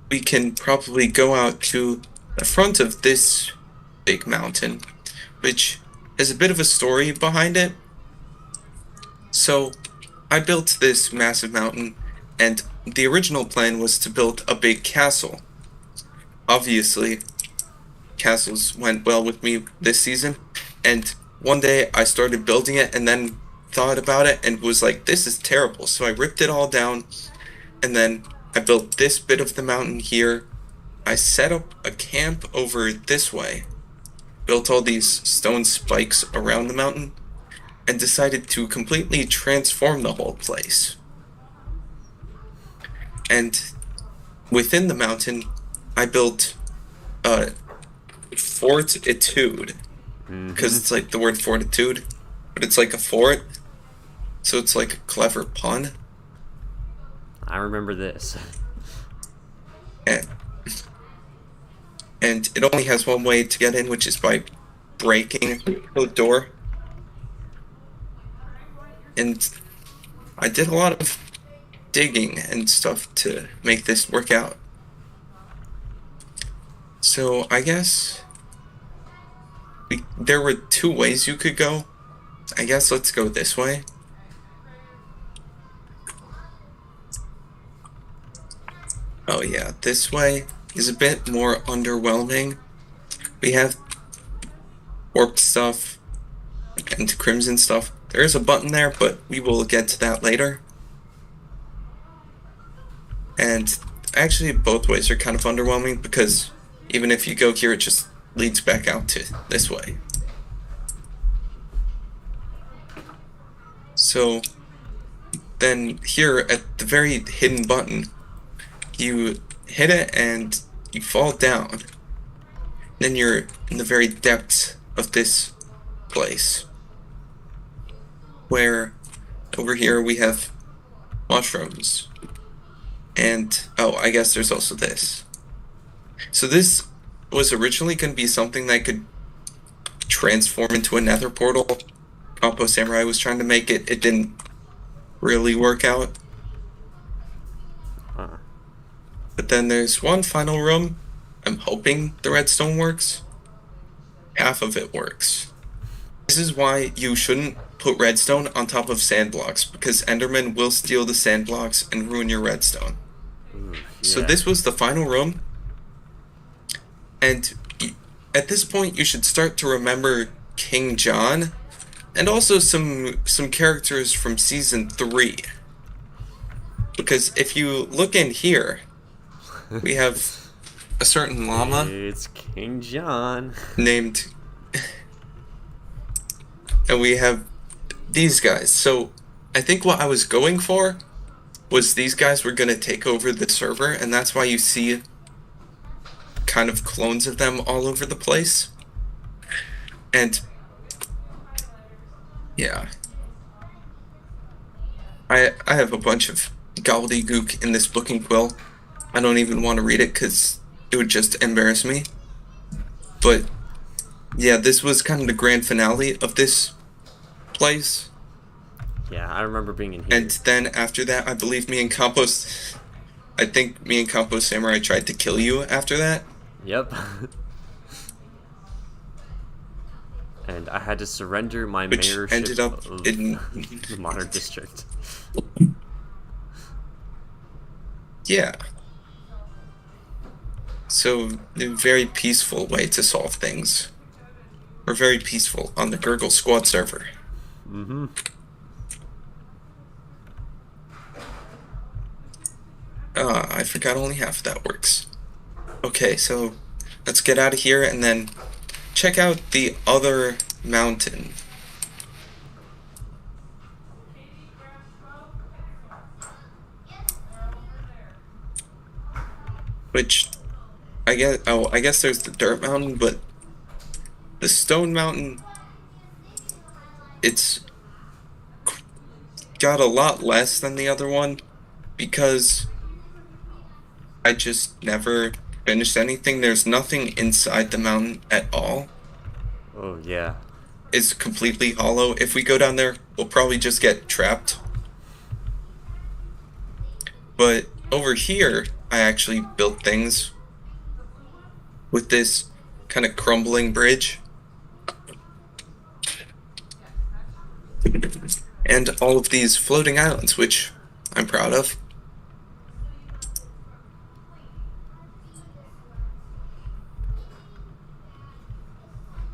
we can probably go out to the front of this big mountain, which has a bit of a story behind it. So, I built this massive mountain, and the original plan was to build a big castle. Obviously, castles went well with me this season, and one day I started building it and then thought about it and was like, this is terrible. So I ripped it all down, and then I built this bit of the mountain here. I set up a camp over this way, built all these stone spikes around the mountain, and decided to completely transform the whole place. And within the mountain, I built a fortitude, because it's like the word fortitude, but it's like a fort, so it's like a clever pun. I remember this. And it only has one way to get in, which is by breaking the door. And I did a lot of digging and stuff to make this work out. So I guess there were 2 ways you could go. I guess let's go this way. Oh yeah, this way is a bit more underwhelming. We have warp stuff and crimson stuff. There is a button there, but we will get to that later. And actually both ways are kind of underwhelming because Even if you go here, it just leads back out to this way. So then here at the very hidden button, you hit it and you fall down. Then you're in the very depths of this place, where over here we have mushrooms. And, oh, I guess there's also this. So this was originally going to be something that could transform into a nether portal. Compo Samurai was trying to make it. It didn't really work out. But then there's one final room. I'm hoping the redstone works. Half of it works. This is why you shouldn't put redstone on top of sand blocks, because Enderman will steal the sand blocks and ruin your redstone. Ooh, yeah. So this was the final room. And at this point, you should start to remember King John, and also some characters from Season 3. Because if you look in here, we have a certain llama It's King John. named... and we have these guys. So I think what I was going for was these guys were going to take over the server, and that's why you see kind of clones of them all over the place. And yeah, I have a bunch of gobbledygook in this booking quill. I don't even want to read it because it would just embarrass me. But yeah, this was kind of the grand finale of this place. Yeah, I remember being in here. And then after that, I believe me and Compost... I think me and Compost Samurai tried to kill you after that. Yep. And I had to surrender my Which mayorship ended up of in... the modern district. Yeah. So, a very peaceful way to solve things. Or very peaceful on the Gurgle Squad server. Mm-hmm. I forgot only half of that works. Okay, so let's get out of here and then check out the other mountain. Which, I guess there's the dirt mountain, but the stone mountain, it's got a lot less than the other one, because I just never finished anything. There's nothing inside the mountain at all. Oh, yeah. It's completely hollow. If we go down there, we'll probably just get trapped. But over here, I actually built things with this kind of crumbling bridge. And all of these floating islands, which I'm proud of.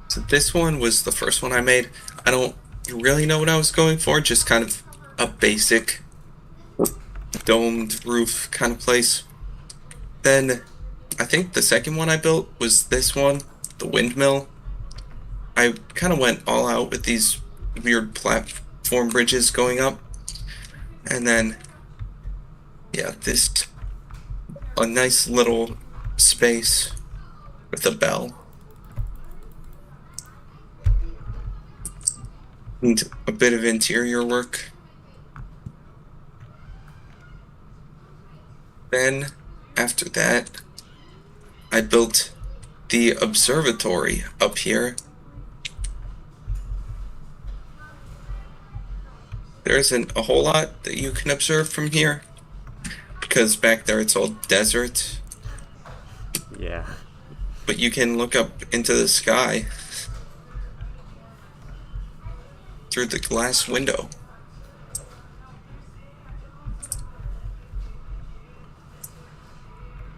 So this one was the first one I made. I don't really know what I was going for, just kind of a basic domed roof kind of place. Then I think the second one I built was this one, the windmill. I kind of went all out with these weird platform bridges going up. And then, yeah, a nice little space with a bell. And a bit of interior work. Then, after that, I built the observatory up here. There isn't a whole lot that you can observe from here, because back there it's all desert. Yeah. But you can look up into the sky through the glass window.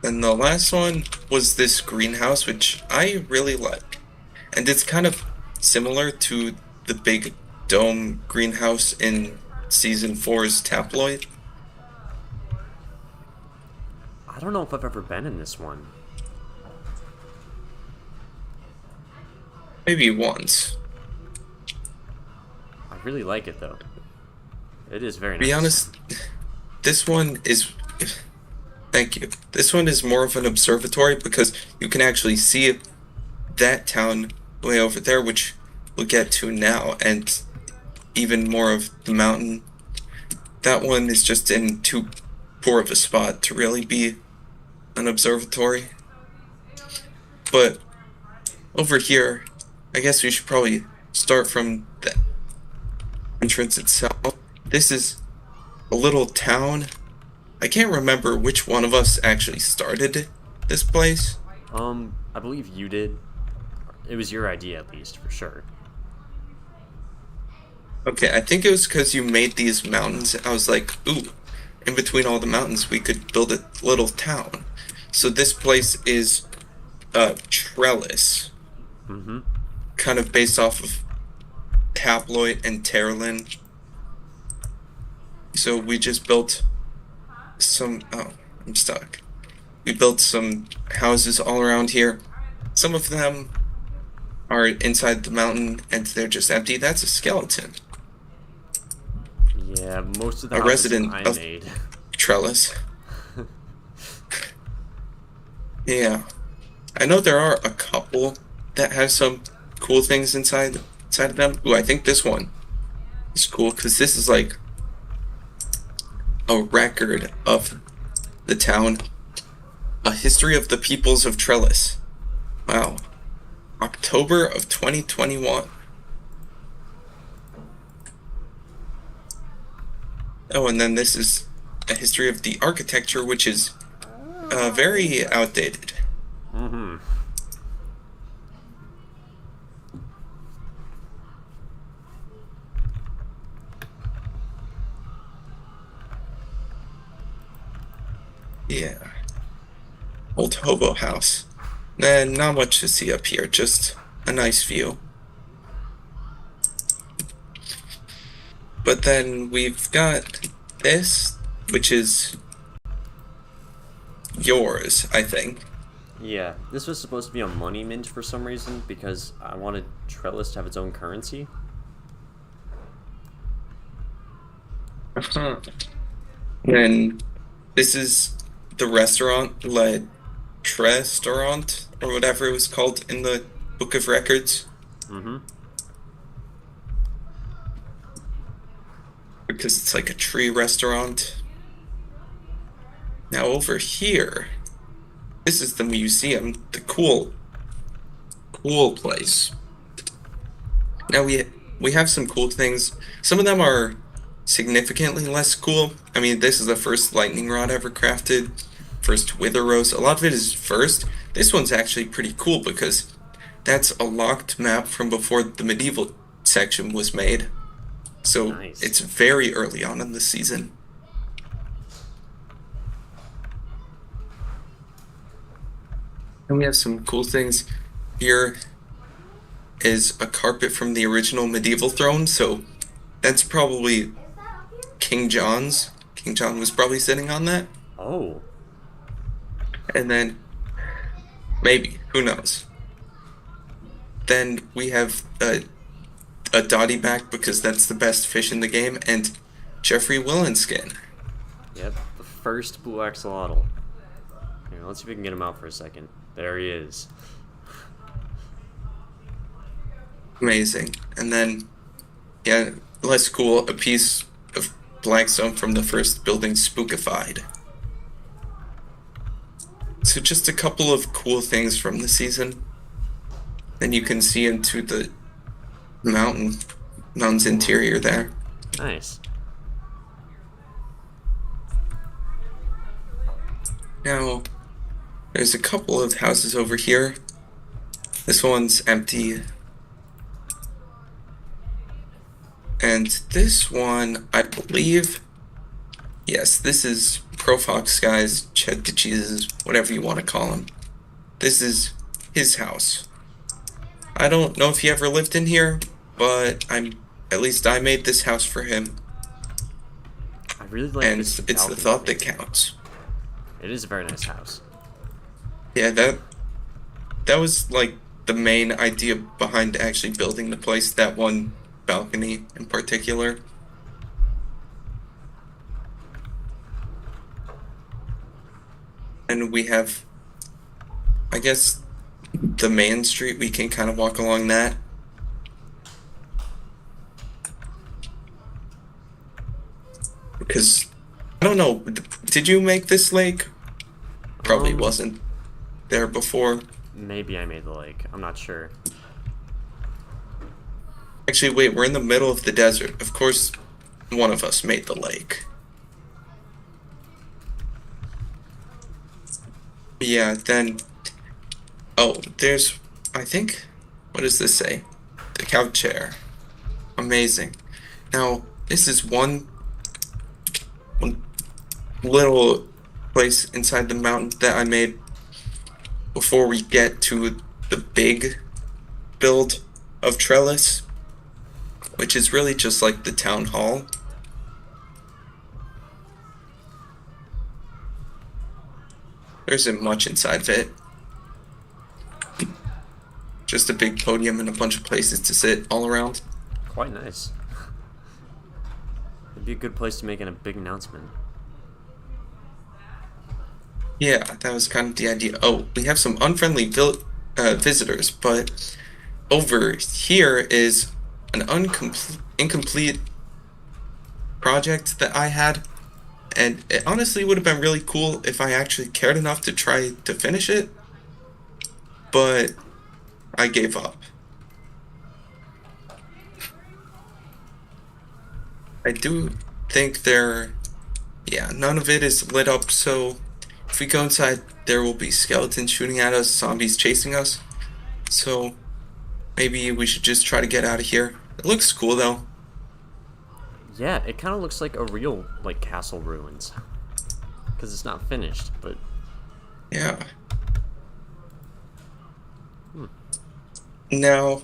And the last one was this greenhouse, which I really like. And it's kind of similar to the big dome greenhouse in Season 4's Tabloid. I don't know if I've ever been in this one. maybe once. I really like it though. It is very To nice. be honest, this one is. Thank you. This one is more of an observatory because you can actually see that town way over there, which we'll get to now, and even more of the mountain. That one is just in too poor of a spot to really be an observatory. But over here, I guess we should probably start from the entrance itself. This is a little town. I can't remember which one of us actually started this place. I believe you did. It was your idea, at least, for sure. Okay, I think it was because you made these mountains. I was like, ooh, in between all the mountains, we could build a little town. So this place is Trellis. Mm-hmm. Kind of based off of Tabloid and Terlin. So we just built some... Oh, I'm stuck. We built some houses all around here. Some of them are inside the mountain and they're just empty. That's a skeleton. Yeah, most of the A houses resident I of- made. Trellis. Yeah. I know there are a couple that have some cool things inside of them. Ooh, I think this one is cool because this is like a record of the town. A history of the peoples of Trellis. Wow. October of 2021. Oh, and then this is a history of the architecture, which is very outdated. Mm-hmm. Yeah. Old hobo house. And not much to see up here, just a nice view. But then we've got this, which is yours, I think. Yeah, this was supposed to be a money mint for some reason because I wanted Trellis to have its own currency. And this is the restaurant, Le Restaurant, or whatever it was called in the Book of Records. Mm-hmm. Because it's like a tree restaurant. Now over here, this is the museum, the cool place. Now we have some cool things. Some of them are significantly less cool. I mean, this is the first lightning rod ever crafted, first wither rose. A lot of it is first. This one's actually pretty cool because that's a locked map from before the medieval section was made. So Nice. It's very early on in the season. And we have some cool things. Here is a carpet from the original medieval throne, so that's probably King John's. King John was probably sitting on that. Oh. And then, maybe, who knows. Then we have a Dottie back because that's the best fish in the game, and Jeffrey Willenskin. Yep, the first blue axolotl. Here, let's see if we can get him out for a second. There he is. Amazing. And then, yeah, less cool, a piece of blackstone from the first building spookified. So just a couple of cool things from the season. Then you can see into the mountain's interior there. Nice. Now, there's a couple of houses over here. This one's empty. And this one, I believe, yes, this is Profox Guys, Ched Cheeses, whatever you want to call him. This is his house. I don't know if he ever lived in here, but at least I made this house for him. I really like And this it's the balcony thought that thing. counts. It is a very nice house. Yeah, that was like the main idea behind actually building the place, that one balcony in particular. And we have, I guess, the main street. We can kind of walk along that. Because, I don't know, did you make this lake? Probably wasn't there before. Maybe I made the lake. I'm not sure. Actually, wait, we're in the middle of the desert. Of course, one of us made the lake. Yeah, then... Oh, there's... I think... What does this say? The couch chair. Amazing. Now, this is one little place inside the mountain that I made before we get to the big build of Trellis, which is really just like the town hall. There isn't much inside of it. Just a big podium and a bunch of places to sit all around. Quite nice. It'd be a good place to make a big announcement. Yeah, that was kind of the idea. Oh, we have some unfriendly visitors, but over here is an incomplete project that I had, and it honestly would have been really cool if I actually cared enough to try to finish it, but I gave up. I do think none of it is lit up, so if we go inside, there will be skeletons shooting at us, zombies chasing us, so maybe we should just try to get out of here. It looks cool, though. Yeah, it kind of looks like a real, like, castle ruins. Because it's not finished, but... Yeah. Now,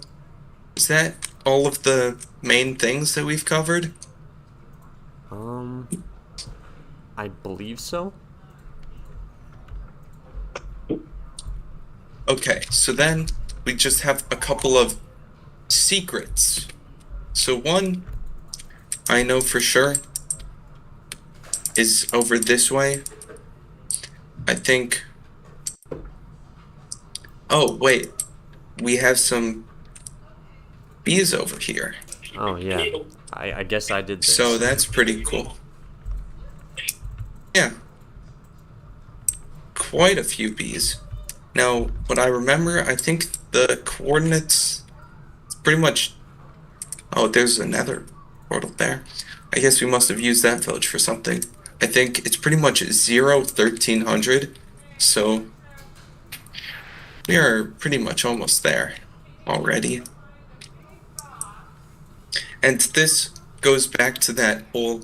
is that all of the main things that we've covered? I believe so. Okay, so then we just have a couple of secrets. So one, I know for sure, is over this way. I think... Oh, wait. We have some bees over here. Oh, yeah. I guess I did this. So that's pretty cool. Yeah. Quite a few bees. Now, what I remember, I think the coordinates pretty much... Oh, there's another portal there. I guess we must have used that village for something. I think it's pretty much 1300, so we are pretty much almost there already. And this goes back to that whole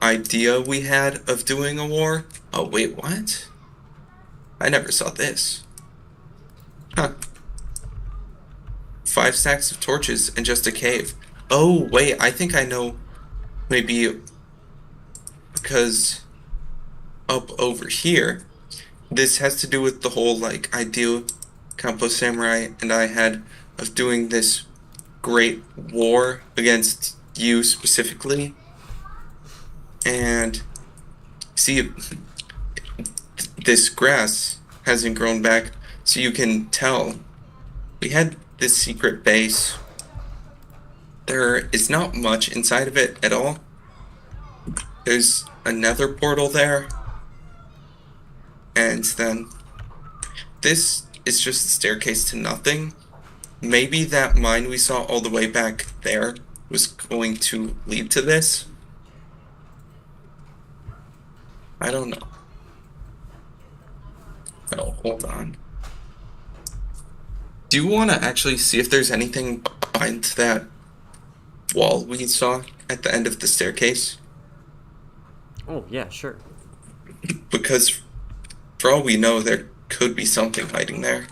idea we had of doing a war. Oh, wait, what? I never saw this. Huh. 5 stacks of torches and just a cave. Oh, wait, I think I know. Maybe because up over here, this has to do with the whole, like, idea Campo Samurai and I had of doing this great war against you specifically. And see, this grass hasn't grown back, so you can tell we had this secret base. There is not much inside of it at all. There's another portal there, and then this is just a staircase to nothing. Maybe that mine we saw all the way back there was going to lead to this. I don't know. Oh, hold on. Do you want to actually see if there's anything behind that wall we saw at the end of the staircase? Oh, yeah, sure. Because for all we know, there could be something hiding there.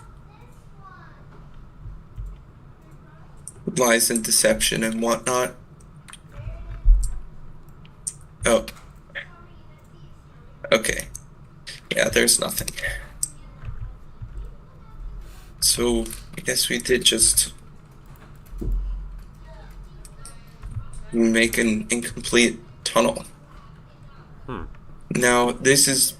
Lies and deception and whatnot. Oh. Okay. Yeah, there's nothing. So I guess we did just make an incomplete tunnel. Now this is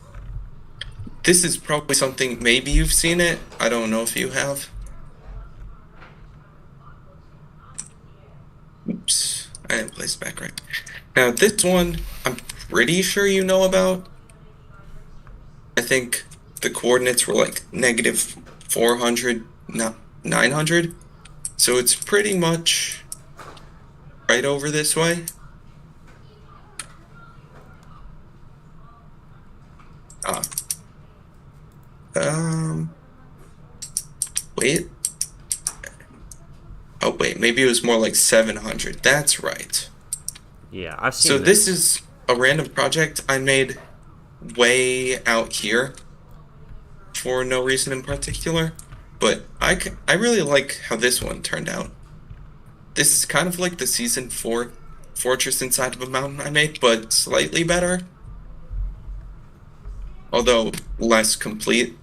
probably something, maybe you've seen it. I don't know if you have. Oops, I didn't place it back right. Now this one, I'm pretty sure you know about. I think the coordinates were like negative 400, not 900. So it's pretty much right over this way. Wait. Oh, wait, maybe it was more like 700. That's right. Yeah, I've seen So this. this is a random project I made way out here for no reason in particular, but I really like how this one turned out. This is kind of like the Season 4 fortress inside of a mountain I made, but slightly better. Although less complete.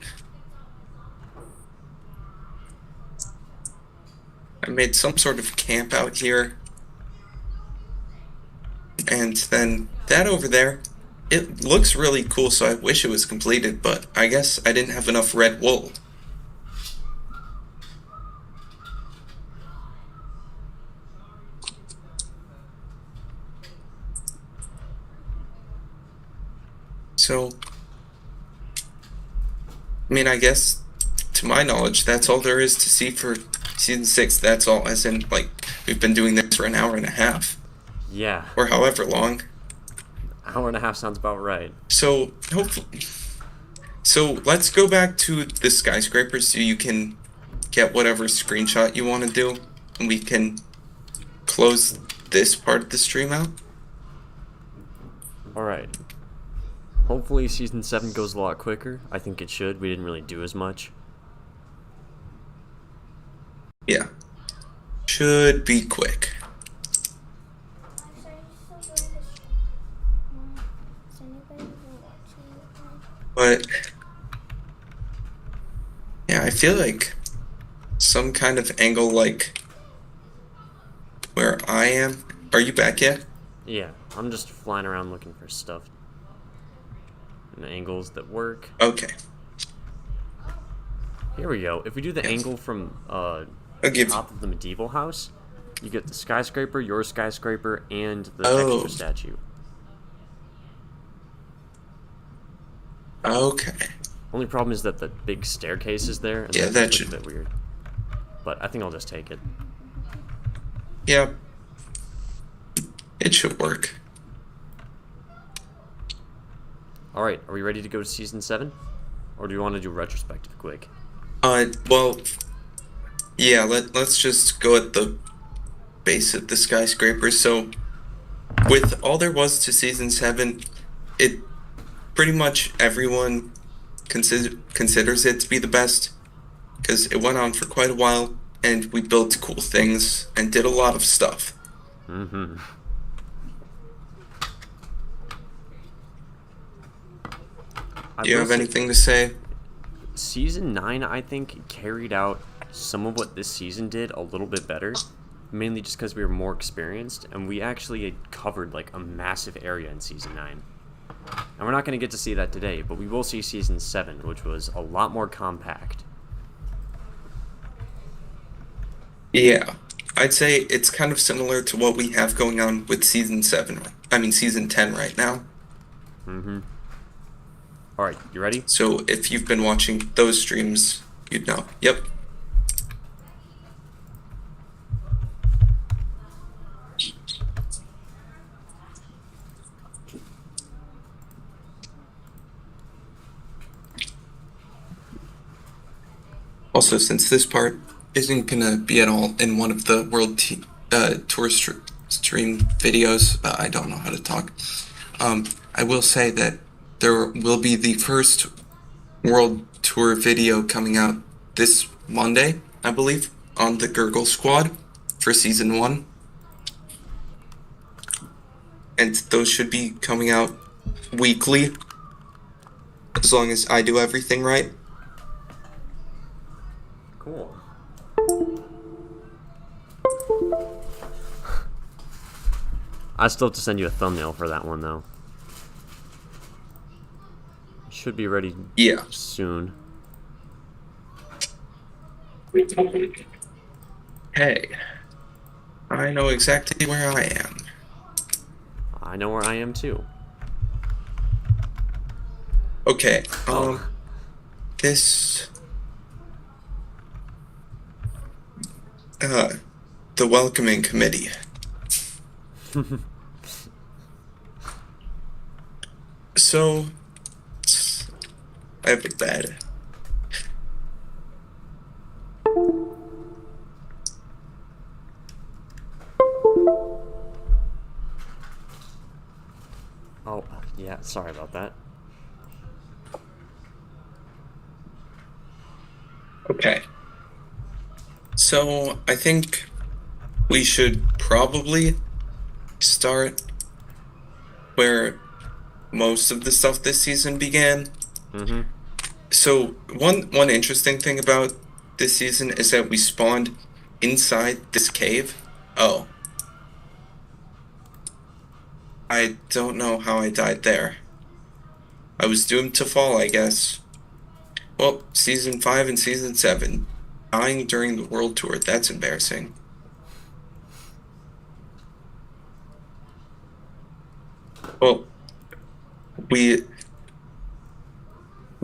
I made some sort of camp out here. And then that over there, it looks really cool, so I wish it was completed, but I guess I didn't have enough red wool. So, I mean, I guess, to my knowledge, that's all there is to see for Season 6. That's all, as in, like, we've been doing this for an hour and a half. Yeah. Or however long. Hour and a half sounds about right. So, hopefully... So, let's go back to the skyscrapers so you can get whatever screenshot you want to do. And we can close this part of the stream out. Alright. Hopefully Season 7 goes a lot quicker. I think it should. We didn't really do as much. Yeah. Should be quick. But yeah, I feel like some kind of angle like where I am. Are you back yet? Yeah, I'm just flying around looking for stuff. And angles that work. Okay. Here we go. If we do the angle from I'll give top of the medieval house, you get the skyscraper, your skyscraper, and the Oh. extra statue. Okay. Only problem is that the big staircase is there, and Yeah, that's that a should- bit weird. But I think I'll just take it. Yeah. It should work. Alright, are we ready to go to Season 7? Or do you want to do retrospective quick? Well, yeah, let's just go at the base of the skyscraper. So, with all there was to Season 7, it pretty much everyone considers it to be the best, because it went on for quite a while, and we built cool things, and did a lot of stuff. Mm-hmm. Do you have anything to say? Season 9, I think, carried out some of what this season did a little bit better. Mainly just because we were more experienced, and we actually covered, like, a massive area in Season 9. And we're not going to get to see that today, but we will see Season 7, which was a lot more compact. Yeah, I'd say it's kind of similar to what we have going on with Season 10 right now. Mm-hmm. Alright, you ready? So if you've been watching those streams, you'd know. Yep. Also, since this part isn't gonna be at all in one of the world tour stream videos, I don't know how to talk. I will say that there will be the first world tour video coming out this Monday, I believe, on the Gurgle Squad for Season 1. And those should be coming out weekly, as long as I do everything right. Cool. I still have to send you a thumbnail for that one, though. Should be ready Yeah. soon. Hey, I know exactly where I am. I know where I am, too. Okay, Oh. this... the welcoming committee. So, I have a bed. Oh, yeah, sorry about that. Okay. So, I think we should probably start where most of the stuff this season began. Mm-hmm. So, one interesting thing about this season is that we spawned inside this cave. Oh. I don't know how I died there. I was doomed to fall, I guess. Well, Season 5 and Season 7. Dying during the world tour, that's embarrassing. Well, we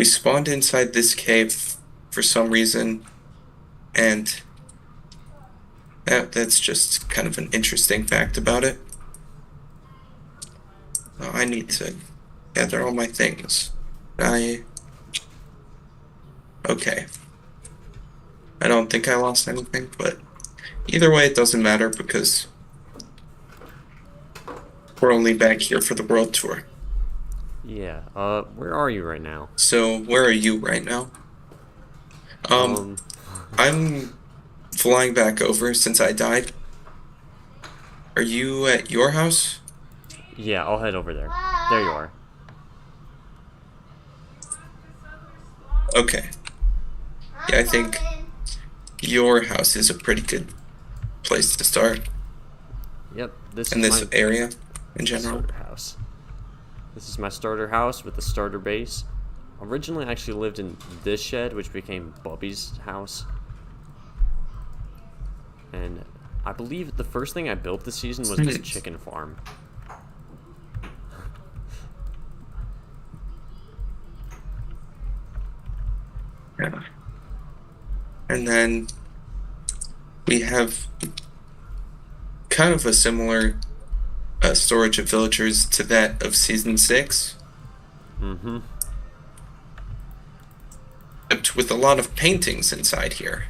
spawned inside this cave for some reason, and that's just kind of an interesting fact about it. I need to gather all my things. Okay. I don't think I lost anything, but either way, it doesn't matter because we're only back here for the world tour. Yeah, where are you right now? So, where are you right now? I'm flying back over since I died. Are you at your house? Yeah, I'll head over there. There you are. Okay. Yeah, I think your house is a pretty good place to start Yep, this in is this my area in general. starter house. This is my starter house with the starter base. Originally, I actually lived in this shed, which became Bubby's house. And I believe the first thing I built this season was this chicken farm. Yeah. And then we have kind of a similar storage of villagers to that of Season 6. Mm-hmm. Except with a lot of paintings inside here.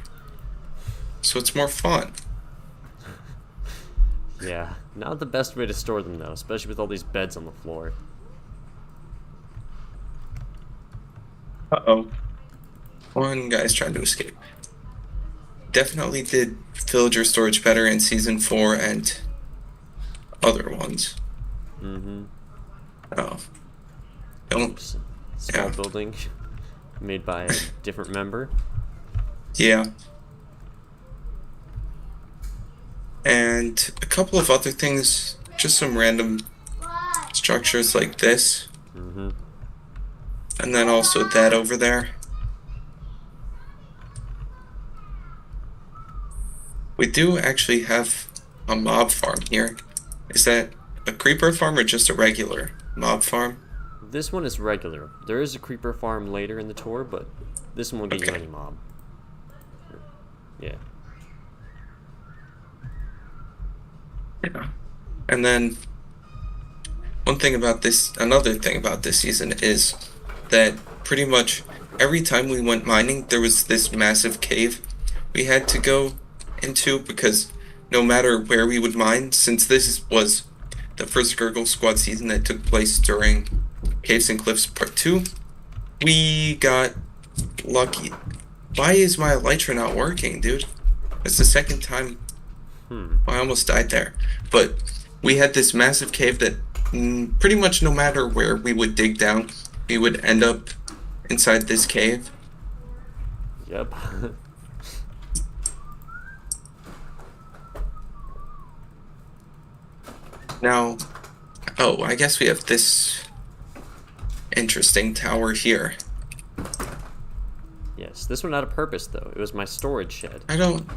So it's more fun. Yeah, not the best way to store them though, especially with all these beds on the floor. Uh-oh. One guy's trying to escape. Definitely did villager storage better in Season 4 and other ones. Mm-hmm. Oh. Don't. Small Yeah. building made by a different member. Yeah. And a couple of other things, just some random structures like this. Mm-hmm. And then also that over there. We do actually have a mob farm here. Is that a creeper farm or just a regular mob farm? This one is regular. There is a creeper farm later in the tour, but this one will get you Okay. any mob. Yeah. Yeah. And then another thing about this season is that pretty much every time we went mining, there was this massive cave we had to go into because no matter where we would mine, since this was the first Gurgle Squad season that took place during Caves and Cliffs Part 2, we got lucky. Why is my elytra not working, dude? It's the second time I almost died there. But we had this massive cave that pretty much no matter where we would dig down, we would end up inside this cave. Yep. Now, oh, I guess we have this interesting tower here. Yes, this one had a purpose, though. It was my storage shed. I don't...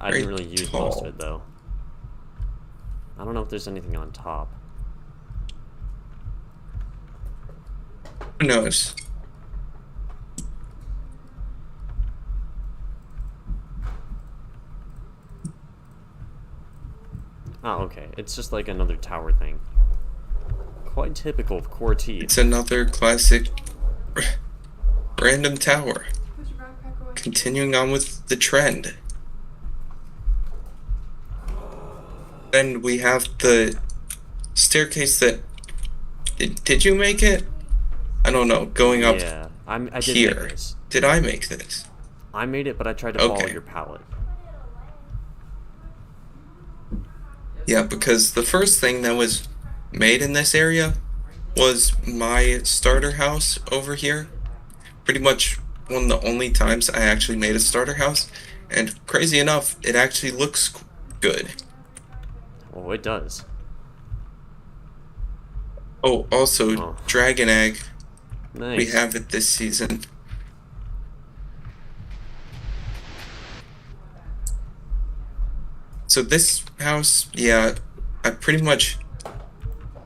I didn't really use tall. most of it, though. I don't know if there's anything on top. Who knows? Oh, okay. It's just like another tower thing. Quite typical of core teeth. It's another classic random tower. Put your backpack away. Continuing on with the trend. Then we have the staircase that... Did you make it? I don't know. Going up Yeah, I did here. make this. Did I make this? I made it, but I tried to follow Okay. your palette. Yeah, because the first thing that was made in this area was my starter house over here. Pretty much one of the only times I actually made a starter house. And crazy enough, it actually looks good. Oh, it does. Oh, also, Oh. Dragon Egg. Nice. We have it this season. So this house, yeah, I pretty much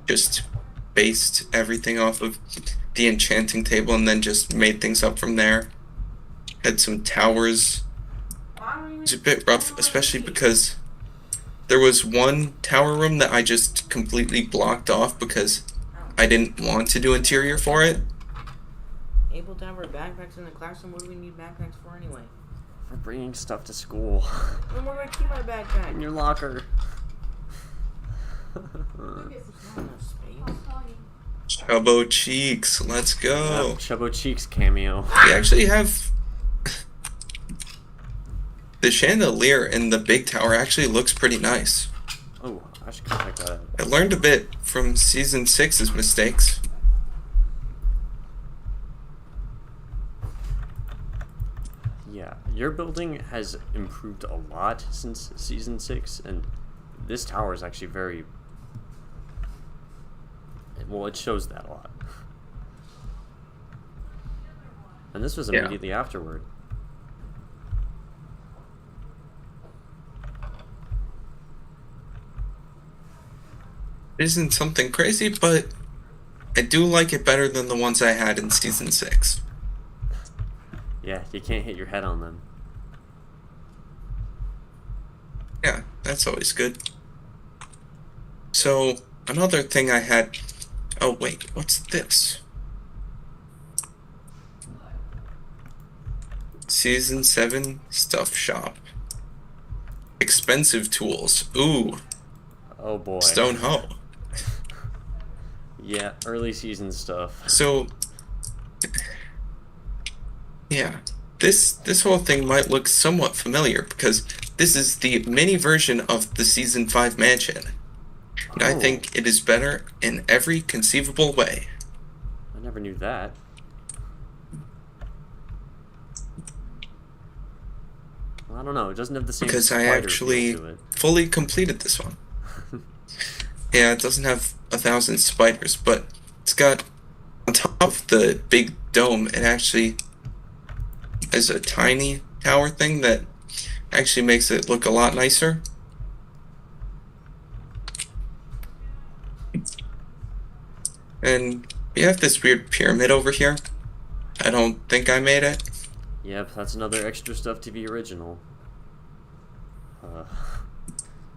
just based everything off of the enchanting table and then just made things up from there. Had some towers. It was a bit rough, especially because there was one tower room that I just completely blocked off because I didn't want to do interior for it. Able to have our backpacks in the classroom? What do we need backpacks for anyway? For bringing stuff to school. Then where do I keep my In backpack? your locker. Not enough space. Chubbo Cheeks, let's go. Chubbo Cheeks cameo. We actually have the chandelier in the big tower actually looks pretty nice. Oh, I should go check that out. I learned a bit from season 6's mistakes. Yeah, your building has improved a lot since season 6, and this tower is actually very... Well, it shows that a lot. And this was Yeah. immediately afterward. It isn't something crazy, but I do like it better than the ones I had in season 6. Yeah, you can't hit your head on them. Yeah, that's always good. So, another thing I had... Oh, wait, what's this? Season 7 Stuff Shop. Expensive tools. Ooh, Oh boy. stone hoe. Yeah, early season stuff. So, yeah, this whole thing might look somewhat familiar because this is the mini version of the season 5 mansion. And I Oh. think it is better in every conceivable way. I never knew that. Well, I don't know. It doesn't have the same Because I spider actually feel to it. fully completed this one. Yeah, it doesn't have 1,000 spiders, but it's got, on top of the big dome, it actually has a tiny tower thing that actually makes it look a lot nicer. And we have this weird pyramid over here. I don't think I made it. Yep, that's another extra stuff to be original. Flying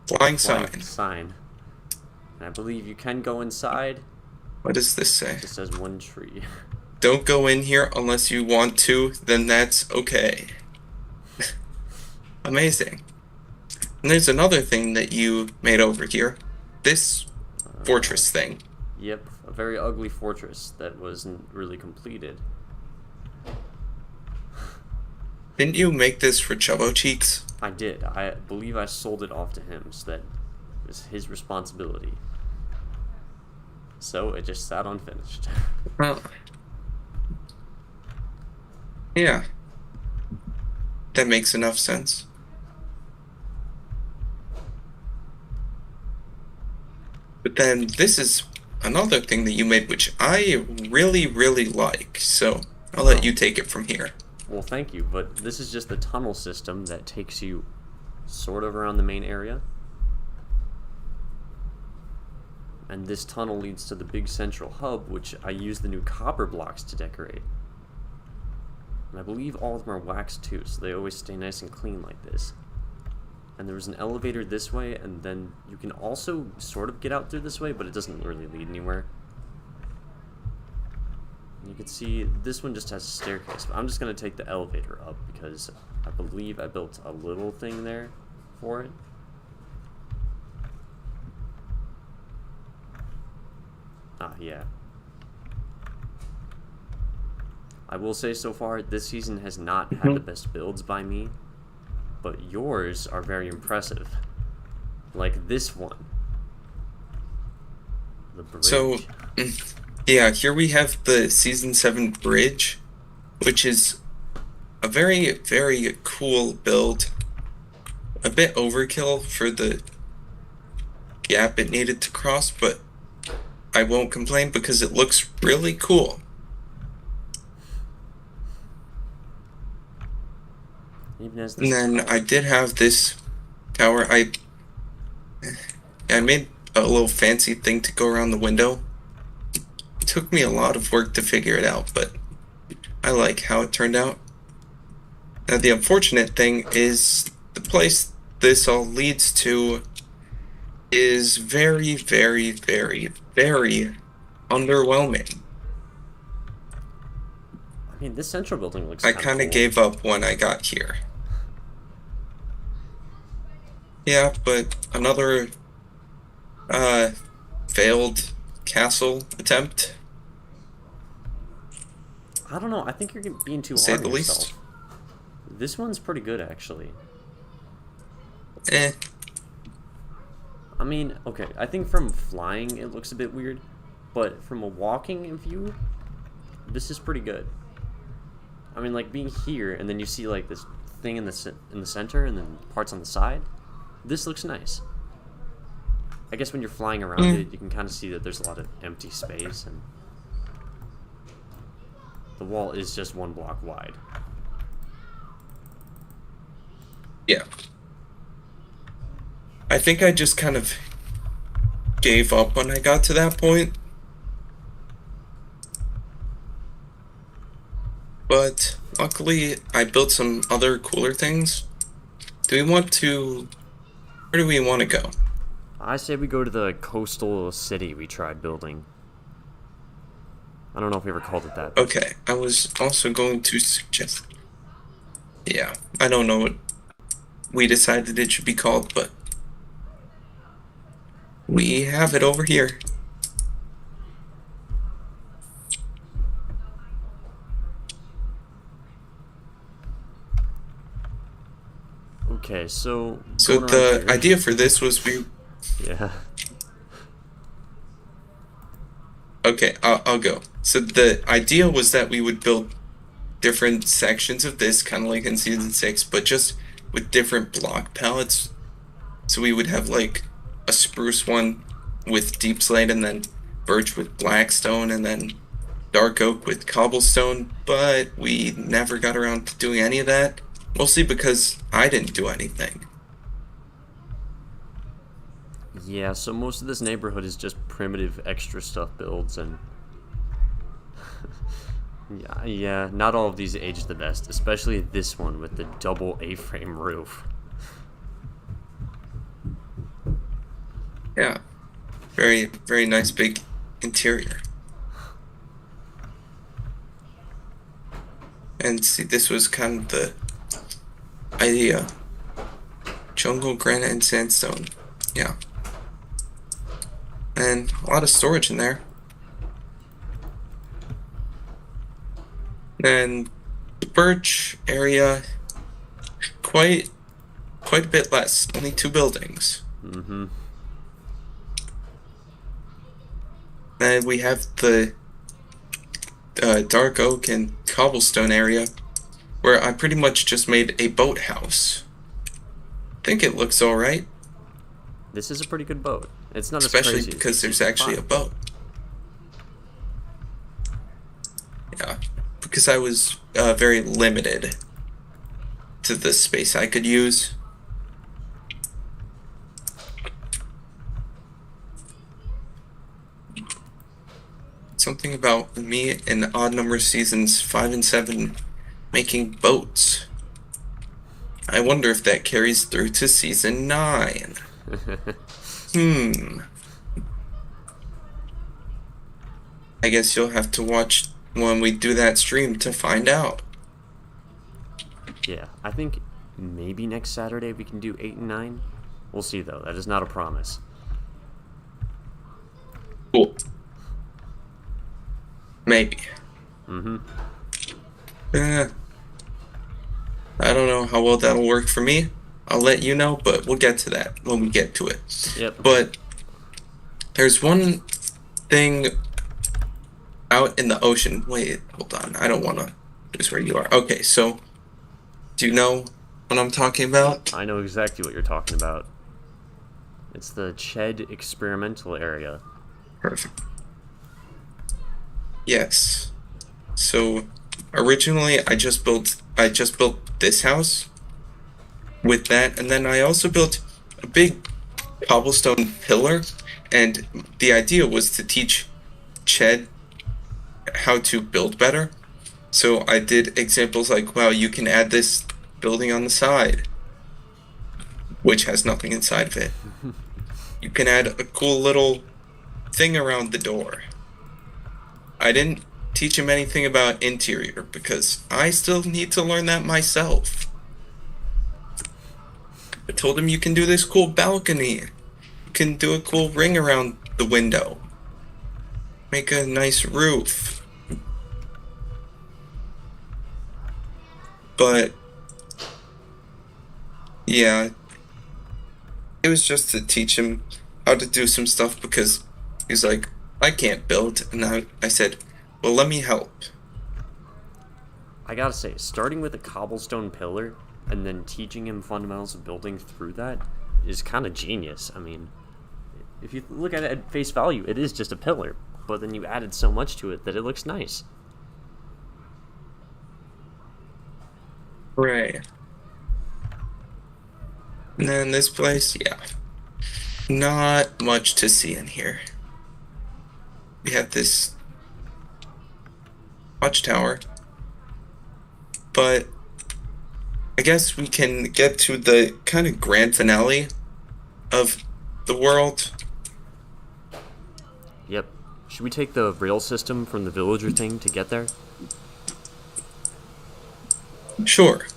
Flying sign. sign. And I believe you can go inside. What does this say? It says one tree. Don't go in here unless you want to, then that's okay. Amazing. And there's another thing that you made over here. This fortress thing. Yep, a very ugly fortress that wasn't really completed. Didn't you make this for Chubbo Cheeks? I did. I believe I sold it off to him, so that it was his responsibility. So it just sat unfinished. Well, yeah. That makes enough sense. But then this is another thing that you made, which I really, really like. So I'll let you take it from here. Well, thank you, but this is just the tunnel system that takes you sort of around the main area. And this tunnel leads to the big central hub, which I use the new copper blocks to decorate. And I believe all of them are waxed too, so they always stay nice and clean like this. And there was an elevator this way, and then you can also sort of get out through this way, but it doesn't really lead anywhere. And you can see this one just has a staircase, but I'm just going to take the elevator up because I believe I built a little thing there for it. Ah, yeah. I will say so far, this season has not had the best builds by me, but yours are very impressive. Like this one. The bridge. So, yeah, here we have the Season 7 bridge, which is a very, very cool build. A bit overkill for the gap it needed to cross, but I won't complain because it looks really cool. Even as And then I did have this tower. I made a little fancy thing to go around the window. It took me a lot of work to figure it out, but I like how it turned out. Now the unfortunate thing is the place this all leads to is very, very, very, very underwhelming. I mean, this central building looks I kind kind of of cool. gave up when I got here. Yeah, but another failed castle attempt. I don't know, I think you're being too Say hard the on least. yourself. This one's pretty good, actually. Eh. I mean, okay, I think from flying it looks a bit weird, but from a walking view, this is pretty good. I mean, like being here and then you see like this thing in the center and then parts on the side. This looks nice. I guess when you're flying around it, you can kind of see that there's a lot of empty space, and the wall is just 1 block wide. Yeah. I think I just kind of gave up when I got to that point. But luckily, I built some other cooler things. Do we want to... Where do we want to go? I say we go to the coastal city we tried building. I don't know if we ever called it that. Okay, I was also going to suggest... Yeah, I don't know what we decided it should be called, but... we have it over here. Okay, so... So going the around here- idea for this was we... Yeah. Okay, I'll go. So the idea was that we would build different sections of this, kind of like in Season 6, but just with different block palettes. So we would have like a spruce one with deep slate, and then birch with black stone, and then dark oak with cobblestone, but we never got around to doing any of that. Mostly because I didn't do anything. Yeah, so most of this neighborhood is just primitive extra stuff builds, and yeah, not all of these age the best, especially this one with the double A-frame roof. Yeah. Very, very nice big interior. And see, this was kind of the idea. Jungle, granite, and sandstone. Yeah. And a lot of storage in there. And the birch area, quite a bit less. Only 2 buildings. Mm-hmm. Then we have the dark oak and cobblestone area, where I pretty much just made a boathouse. I think it looks alright. This is a pretty good boat. It's not especially as crazy because as there's Season actually a 5. boat. Yeah, because I was very limited to the space I could use. Something about me in odd number seasons 5 and 7 making boats. I wonder if that carries through to season 9. I guess you'll have to watch when we do that stream to find out. Yeah, I think maybe next Saturday we can do 8 and 9. We'll see, though. That is not a promise. Cool. Maybe. I don't know how well that'll work for me. I'll let you know, but we'll get to that when we get to it. Yep. But there's one thing out in the ocean. Wait, hold on. I don't want to lose where you are. Okay, so do you know what I'm talking about? I know exactly what you're talking about. It's the Ched experimental area. Perfect. Yes. So originally I just built this house with that, and then I also built a big cobblestone pillar, and the idea was to teach Ched how to build better. So I did examples like, wow, you can add this building on the side, which has nothing inside of it. You can add a cool little thing around the door. I didn't teach him anything about interior because I still need to learn that myself. I told him you can do this cool balcony. You can do a cool ring around the window. Make a nice roof. But yeah, it was just to teach him how to do some stuff because he's like, I can't build. And I said, well, let me help. I gotta say, starting with a cobblestone pillar and then teaching him fundamentals of building through that is kind of genius. I mean, if you look at it at face value, it is just a pillar, but then you added so much to it that it looks nice. Right. And then this place, yeah. Not much to see in here. We have this watchtower. But I guess we can get to the kind of grand finale of the world. Yep. Should we take the rail system from the villager thing to get there? Sure.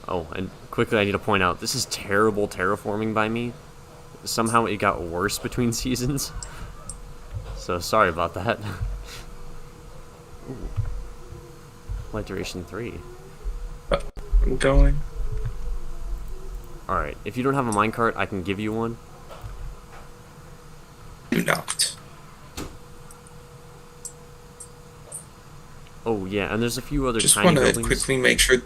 Oh, and quickly I need to point out, this is terrible terraforming by me. Somehow it got worse between seasons. So sorry about that. Ooh. Light duration 3. I'm going. Alright, if you don't have a minecart, I can give you one. Do not. Oh yeah, and there's a few other Just tiny want to buildings. quickly make sure.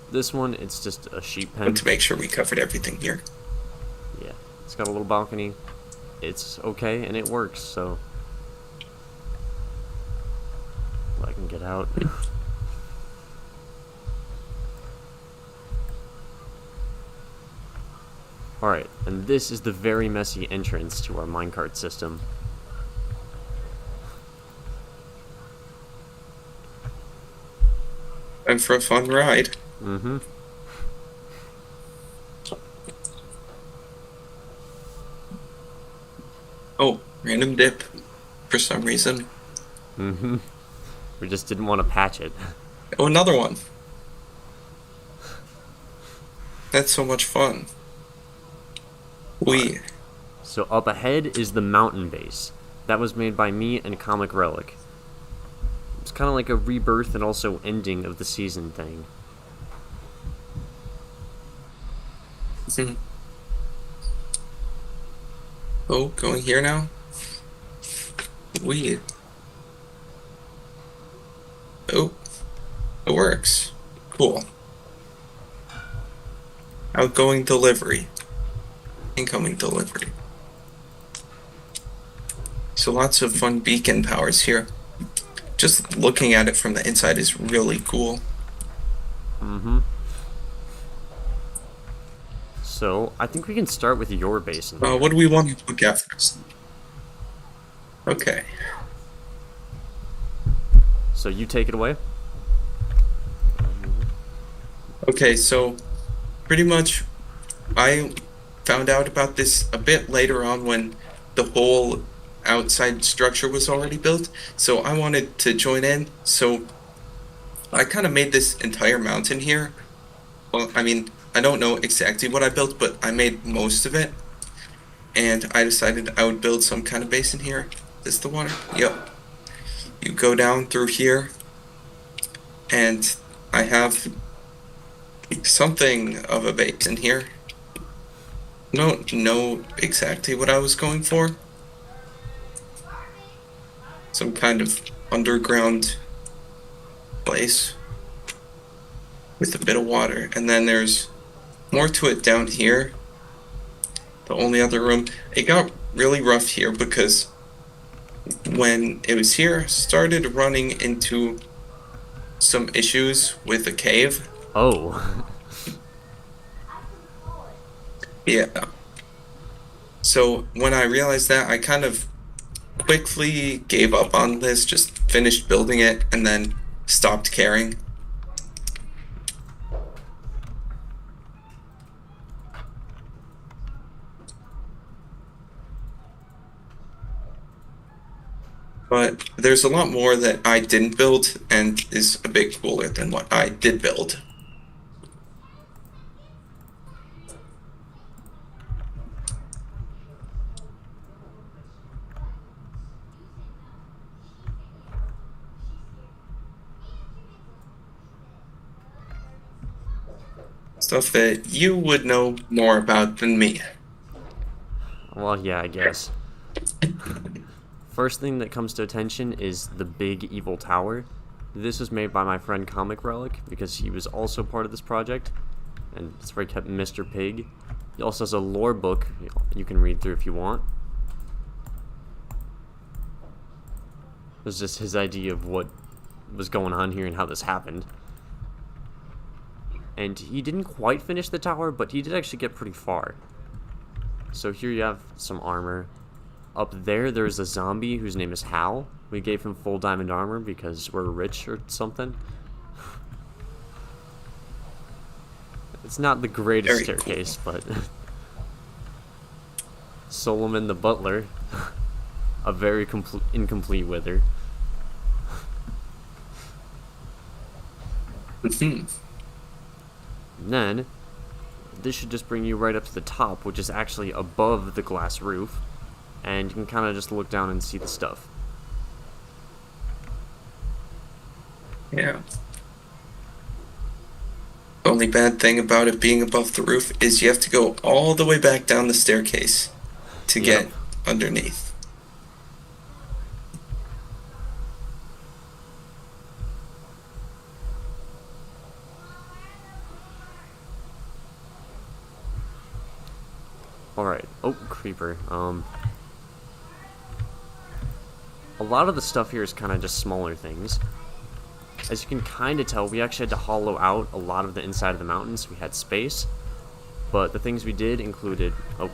This one, it's just a sheep pen. Want to make sure we covered everything here. Yeah, it's got a little balcony. It's okay, and it works, so... I can get out. Alright, and this is the very messy entrance to our minecart system. And for a fun ride. Mm-hmm. Oh, random dip. For some reason. Mm-hmm. We just didn't want to patch it. Oh, another one. That's so much fun. So up ahead is the mountain base. That was made by me and Comic Relic. It's kind of like a rebirth and also ending of the season thing. Oh, going here now? Weird. Oh, it works. Cool. Outgoing delivery. Incoming delivery. So lots of fun beacon powers here. Just looking at it from the inside is really cool. Mm-hmm. So, I think we can start with your basin. What do we want to look at first? Okay. So, you take it away? Okay, so pretty much I found out about this a bit later on when the whole outside structure was already built. So I wanted to join in. So I kind of made this entire mountain here. Well, I mean, I don't know exactly what I built, but I made most of it. And I decided I would build some kind of basin here. Is this the water? Yep. You go down through here. And I have something of a basin here. Don't know exactly what I was going for. Some kind of underground place with a bit of water, and then there's more to it down here. The only other room, it got really rough here because when it was here, started running into some issues with the cave. Oh. Yeah. So when I realized that, I kind of quickly gave up on this, just finished building it, and then stopped caring. But there's a lot more that I didn't build and is a bit cooler than what I did build. Stuff that you would know more about than me. Well, yeah, I guess. First thing that comes to attention is the big evil tower. This was made by my friend Comic Relic because he was also part of this project, and it's where he kept Mr. Pig. He also has a lore book you can read through if you want. It was just his idea of what was going on here and how this happened. And he didn't quite finish the tower, but he did actually get pretty far. So here you have some armor. Up there's a zombie whose name is Hal. We gave him full diamond armor because we're rich or something. It's not the greatest staircase, but... Solomon the butler. A very incomplete wither. And then, this should just bring you right up to the top, which is actually above the glass roof. And you can kind of just look down and see the stuff. Yeah. The only bad thing about it being above the roof is you have to go all the way back down the staircase to get underneath. Alright. Oh, creeper. A lot of the stuff here is kind of just smaller things. As you can kind of tell, we actually had to hollow out a lot of the inside of the mountain so we had space. But the things we did included... Oh.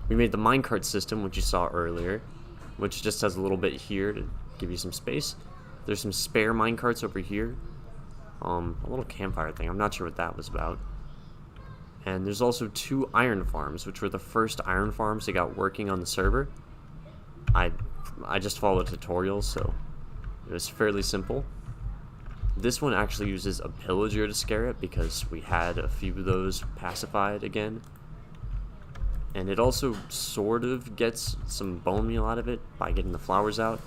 We made the minecart system, which you saw earlier, which just has a little bit here to give you some space. There's some spare minecarts over here. A little campfire thing. I'm not sure what that was about. And there's also 2 iron farms, which were the first iron farms that got working on the server. I just followed tutorials, so it was fairly simple. This one actually uses a pillager to scare it because we had a few of those pacified again. And it also sort of gets some bone meal out of it by getting the flowers out,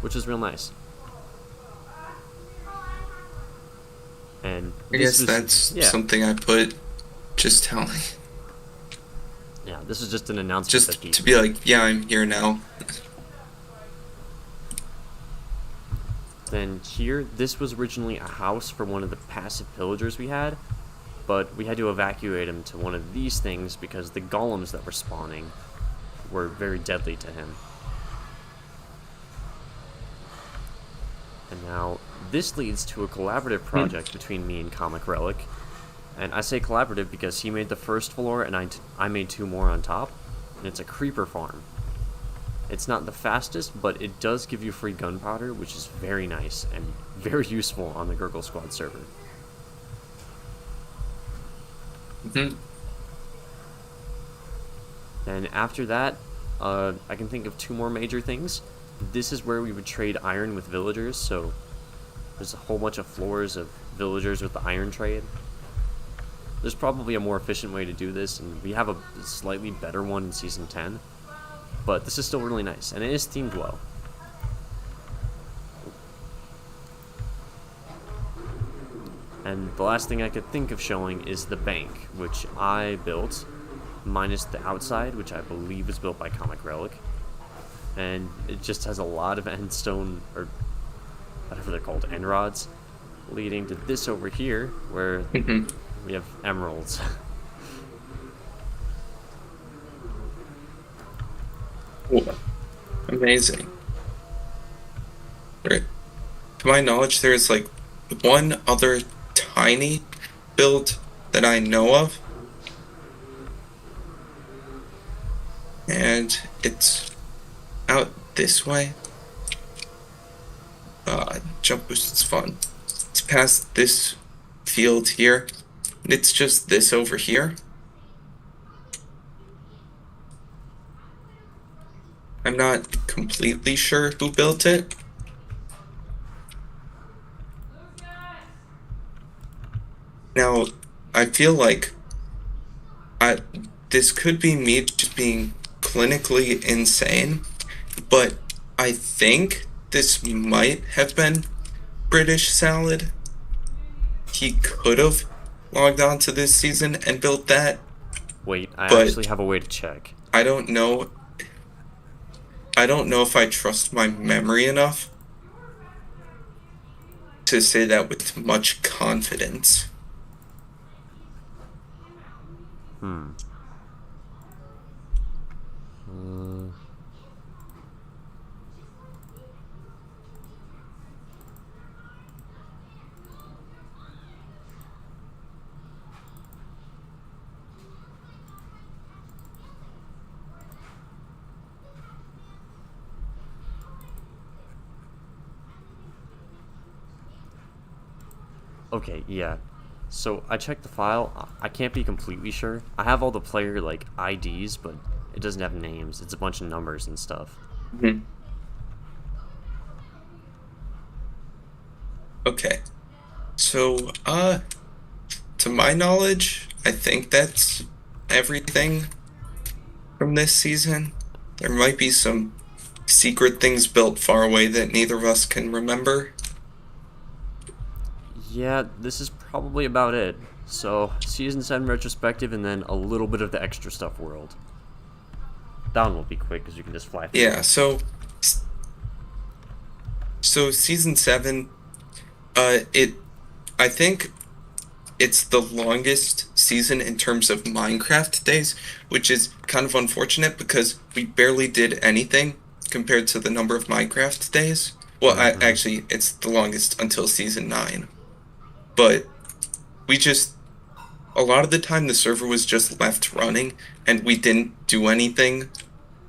which is real nice. And I guess that's something I put just telling. Yeah, this is just an announcement. Just to be like, yeah, I'm here now. Then here, this was originally a house for one of the passive pillagers we had, but we had to evacuate him to one of these things because the golems that were spawning were very deadly to him. And now, this leads to a collaborative project between me and Comic Relic. And I say collaborative because he made the first floor and I made 2 more on top. And it's a creeper farm. It's not the fastest, but it does give you free gunpowder, which is very nice and very useful on the Gurgle Squad server. And after that, I can think of 2 more major things. This is where we would trade iron with villagers, so there's a whole bunch of floors of villagers with the iron trade. There's probably a more efficient way to do this, and we have a slightly better one in Season 10. But this is still really nice, and it is themed well. And the last thing I could think of showing is the bank, which I built, minus the outside, which I believe was built by Comic Relic. And it just has a lot of end stone, or whatever they're called, end rods, leading to this over here, where we have emeralds. Cool. Amazing. Right. To my knowledge, there's like one other tiny build that I know of. And it's out this way. Jump boost is fun. It's past this field here. And it's just this over here. I'm not completely sure who built it. Now, I feel like this could be me just being clinically insane, but I think this might have been British Salad. He could have logged on to this season and built that. Wait, I but actually have a way to check. I don't know if I trust my memory enough to say that with much confidence. Okay, yeah. So I checked the file. I can't be completely sure. I have all the player like IDs, but it doesn't have names. It's a bunch of numbers and stuff. Okay. So, to my knowledge, I think that's everything from this season. There might be some secret things built far away that neither of us can remember. Yeah, this is probably about it. So, Season 7 retrospective and then a little bit of the extra stuff world. That one will be quick because you can just fly through. Yeah, so Season 7, I think it's the longest season in terms of Minecraft days, which is kind of unfortunate because we barely did anything compared to the number of Minecraft days. Well, actually, it's the longest until Season 9. But a lot of the time the server was just left running and we didn't do anything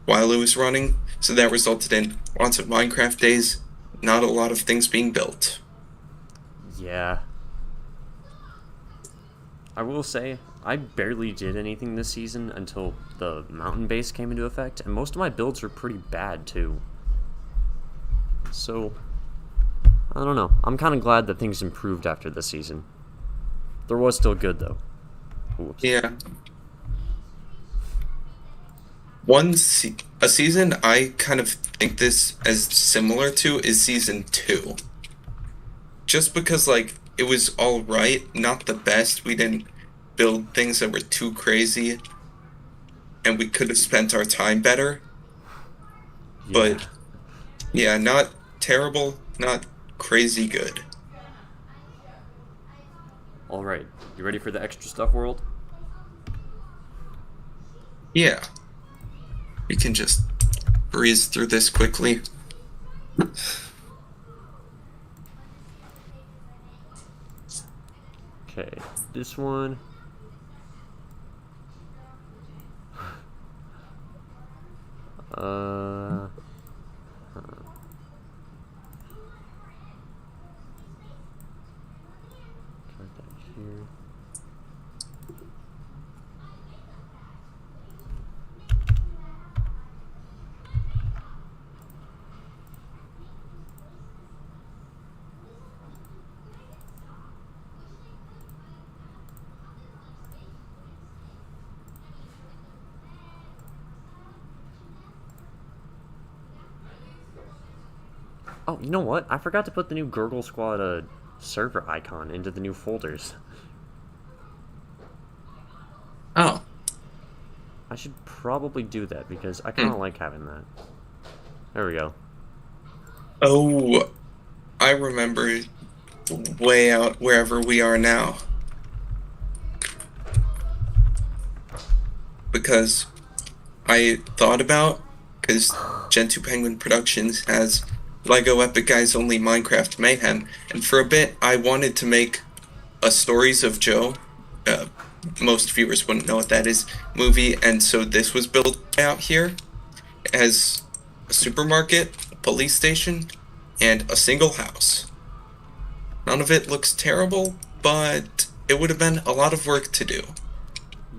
while it was running. So that resulted in lots of Minecraft days, not a lot of things being built. Yeah. I will say, I barely did anything this season until the mountain base came into effect, and most of my builds were pretty bad too. So, I don't know. I'm kind of glad that things improved after this season. There was still good though. Oops. Yeah. A season I kind of think this as similar to is Season 2. Just because, like, it was alright, not the best. We didn't build things that were too crazy, and we could have spent our time better. Yeah. But, yeah, not terrible, not crazy good. Alright, you ready for the extra stuff world? Yeah. We can just breeze through this quickly. Okay, this one. Huh. Try that here. Oh, you know what? I forgot to put the new Gurgle Squad server icon into the new folders. Oh. I should probably do that because I kind of like having that. There we go. Oh, I remember way out wherever we are now. Because I thought about, because Gen2 Penguin Productions has Lego Epic Guys Only Minecraft Mayhem, and for a bit I wanted to make a Stories of Joe, most viewers wouldn't know what that is, movie, and so this was built out here as a supermarket, a police station, and a single house. None of it looks terrible, but it would have been a lot of work to do.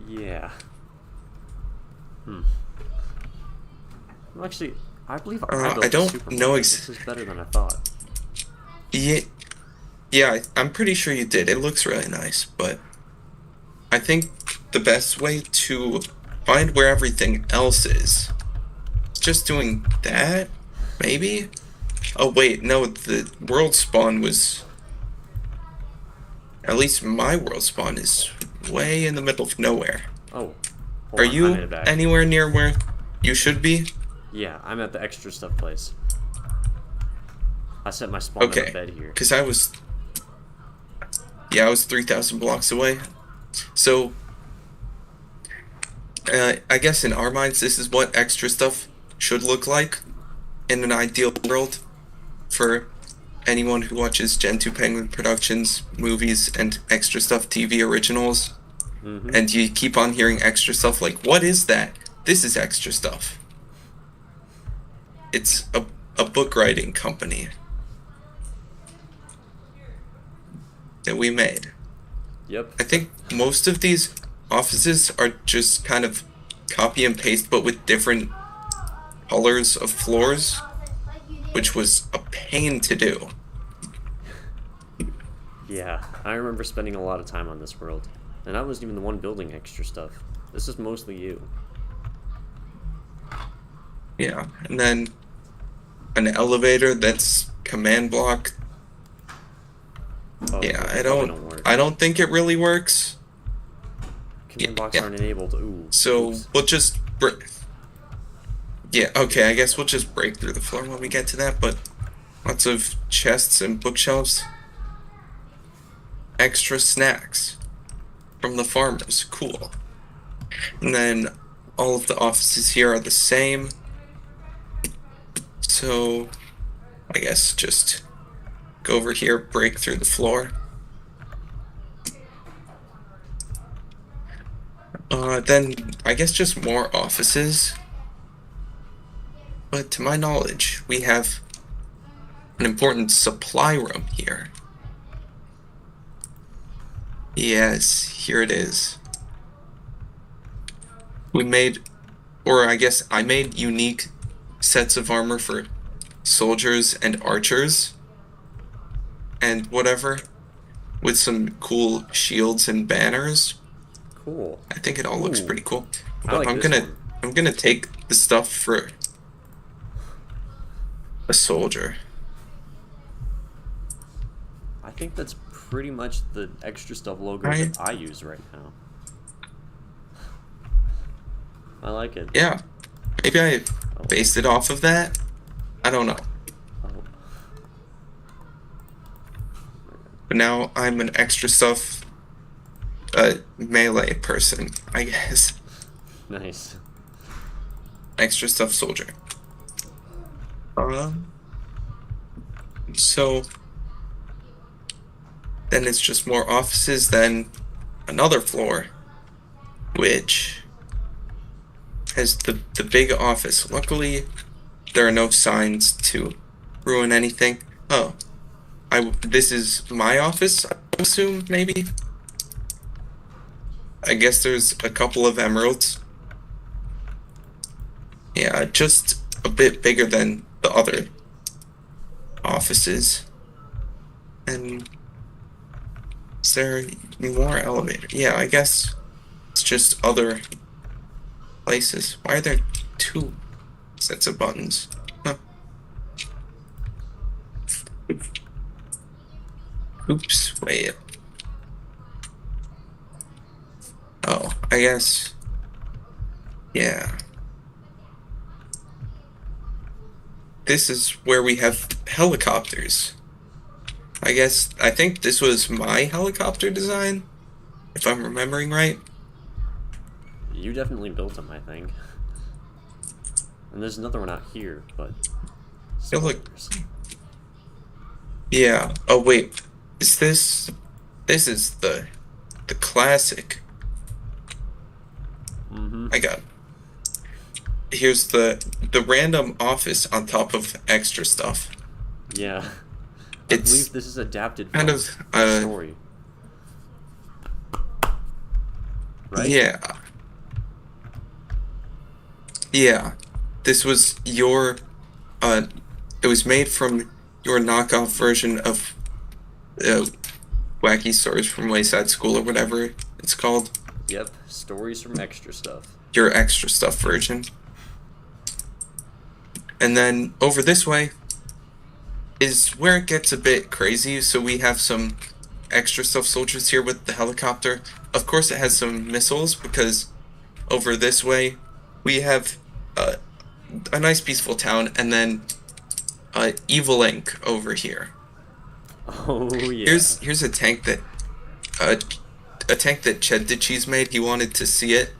Yeah. Well, actually, I believe I built I don't a supermarket. know This is better than I thought. Yeah, I'm pretty sure you did. It looks really nice, but I think the best way to find where everything else is just doing that, maybe? Oh wait, no, the world spawn was... At least my world spawn is way in the middle of nowhere. Oh. Are you anywhere near where you should be? Yeah, I'm at the extra stuff place. I set my spawn at a bed here. Because I was 3,000 blocks away. So, I guess in our minds, this is what extra stuff should look like in an ideal world for anyone who watches Gen2 Penguin Productions movies and extra stuff TV originals. And you keep on hearing extra stuff like, what is that? This is extra stuff. It's a book writing company that we made. Yep. I think most of these offices are just kind of copy and paste, but with different colors of floors, which was a pain to do. Yeah, I remember spending a lot of time on this world. And I wasn't even the one building extra stuff. This is mostly you. Yeah, and then an elevator that's command block. Oh, Yeah, work. I don't think it really works. Command blocks aren't enabled. Ooh. So Oops. we'll just yeah, okay, I guess we'll just break through the floor when we get to that, but lots of chests and bookshelves. Extra snacks from the farmers. Cool. And then all of the offices here are the same. So I guess just go over here, break through the floor. Then I guess just more offices. But to my knowledge, we have an important supply room here. Yes, here it is. We made, or I guess I made unique sets of armor for soldiers and archers and whatever, with some cool shields and banners. Cool. I think it all looks pretty cool. I like I'm gonna take the stuff for a soldier. I think that's pretty much the extra stuff logo that I use right now. I like it. Yeah. Maybe I based it off of that. I don't know. Oh. but now I'm an extra stuff melee person, I guess. Nice. Extra stuff soldier. So then it's just more offices, then another floor, which has the big office. Luckily, there are no signs to ruin anything. Oh, this is my office, I assume, maybe? I guess there's a couple of emeralds. Yeah, just a bit bigger than the other offices. And is there more elevator? Yeah, I guess it's just other places. Why are there 2 sets of buttons? Huh. Oops, wait. Oh, I guess. Yeah. This is where we have helicopters. I think this was my helicopter design, if I'm remembering right. You definitely built them, I think. And there's another one out here, but... Spoilers. Yeah. Oh, wait. Is this... This is the classic. Mm-hmm. I got it. Here's the random office on top of extra stuff. Yeah. I It's believe this is adapted from kind of the story. Right? Yeah. Yeah. This was your it was made from your knockoff version of Wacky Stories from Wayside School or whatever it's called. Yep. Stories from extra stuff. Your extra stuff version. And then over this way is where it gets a bit crazy. So we have some extra stuff soldiers here with the helicopter. Of course it has some missiles because over this way we have a nice peaceful town, and then Evil Ink over here. Oh yeah. Here's a tank that Ched the Cheese made. He wanted to see it.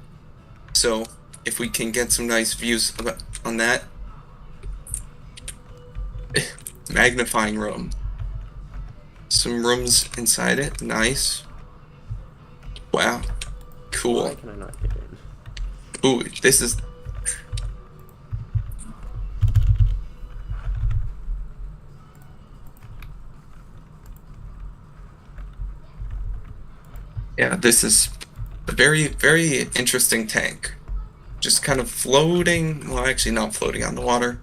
So if we can get some nice views on that. Magnifying room. Some rooms inside it. Nice. Wow. Cool. Why can I not get in? Ooh, this is... Yeah, this is a very, very interesting tank. Just kind of floating... Well, actually not floating on the water.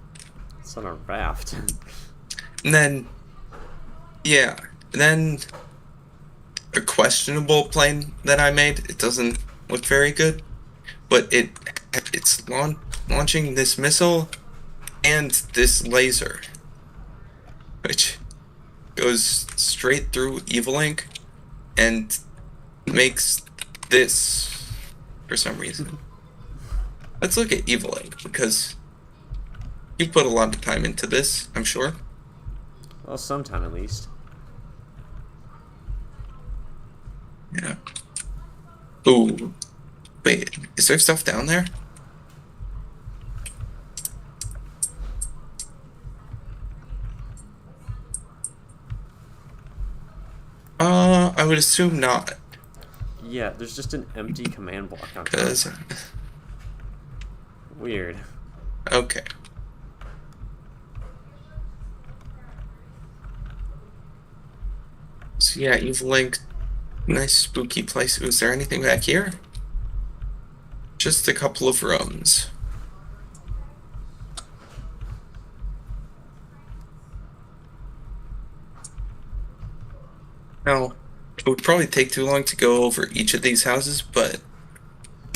It's on a raft. And then... Yeah. And then... A questionable plane that I made. It doesn't look very good. But it's launching this missile and this laser. Which goes straight through Evil Ink and makes this for some reason. Let's look at Evil Ink because you put a lot of time into this, I'm sure. Well, sometime at least. Yeah. Ooh. Wait, is there stuff down there? I would assume not. Yeah, there's just an empty command block on top. Cause... Weird. Okay. So yeah, Evil Link, nice spooky place. Was there anything back here? Just a couple of rooms. Now, it would probably take too long to go over each of these houses, but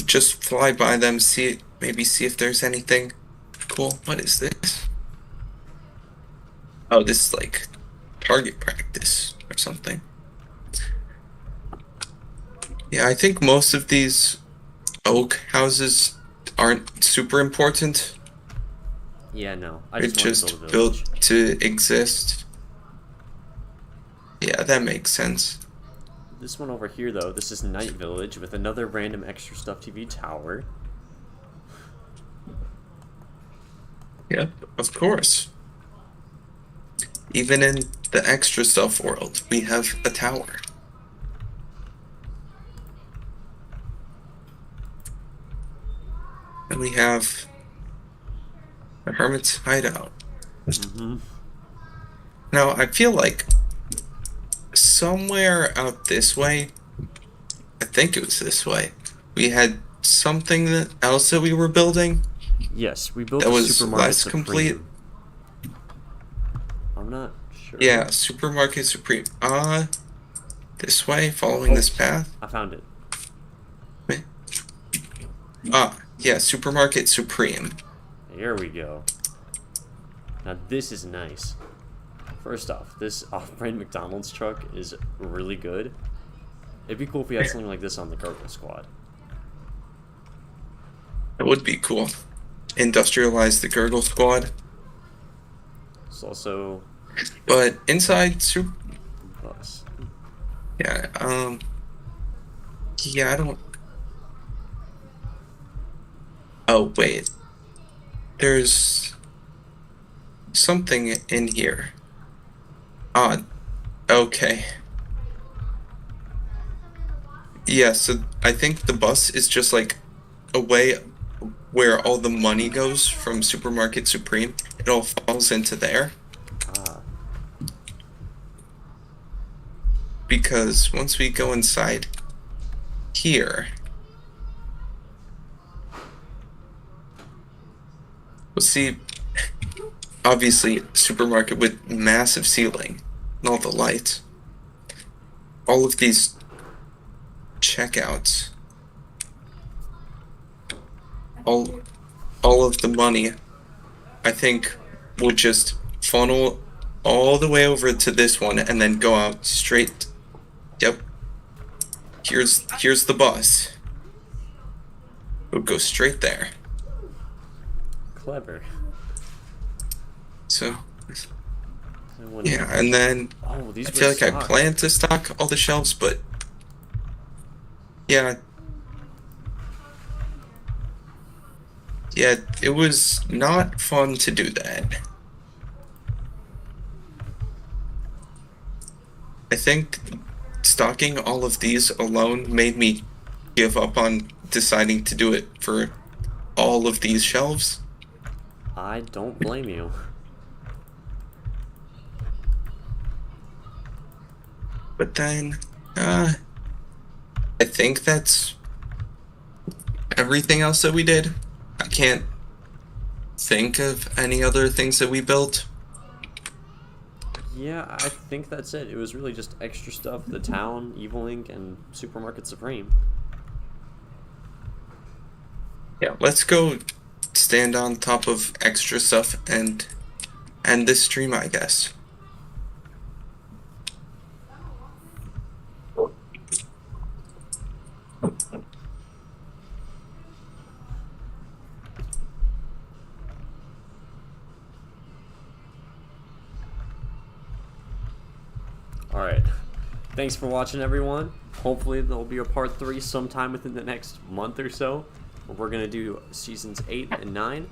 just fly by them, maybe see if there's anything cool. What is this? Oh, this is like target practice or something. Yeah, I think most of these oak houses aren't super important. Yeah, no. I They're just want to just build a village. built to exist. Yeah, that makes sense. This one over here, though, this is Night Village with another random extra stuff TV tower. Yep, of course. Even in the extra stuff world, we have a tower. And we have a hermit's hideout. Mm-hmm. Now, I feel like somewhere out this way, I think it was this way, we had something else that we were building. Yes, we built That a was supermarket less Supreme. complete. I'm not sure. Yeah, Supermarket Supreme. This way, following this path. I found it. Yeah, Supermarket Supreme. Here we go. Now this is nice. First off, this off-brand McDonald's truck is really good. It'd be cool if we had something like this on the Gurgle Squad. That would be cool. Industrialize the Gurgle Squad. It's also But inside bus. yeah, yeah, I don't. Oh, wait. There's something in here. Okay. Yeah, so I think the bus is just like a way where all the money goes from Supermarket Supreme. It all falls into there. Ah, Because once we go inside here, we'll see, obviously, supermarket with massive ceiling and all the lights. All of these checkouts. All of the money, I think, will just funnel all the way over to this one and then go out straight. Yep. Here's the bus. It'll go straight there. clever. So And when- yeah, and then Oh, these I were feel like I stocked. planned to stock all the shelves, but yeah, it was not fun to do that. I think stocking all of these alone made me give up on deciding to do it for all of these shelves. I don't blame you. But then, I think that's everything else that we did. I can't think of any other things that we built. Yeah, I think that's it. It was really just extra stuff, the town, Evil Inc., and Supermarket Supreme. Yeah, let's go stand on top of extra stuff and end this stream, I guess. Alright. Thanks for watching, everyone. Hopefully there'll be a part 3 sometime within the next month or so, where we're going to do seasons 8 and 9.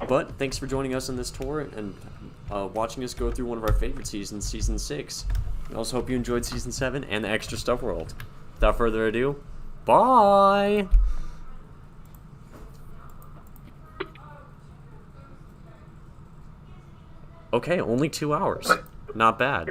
But thanks for joining us on this tour and watching us go through one of our favorite seasons, Season 6. We also hope you enjoyed Season 7 and the Extra Stuff World. Without further ado, bye! Okay, only 2 hours. Not bad.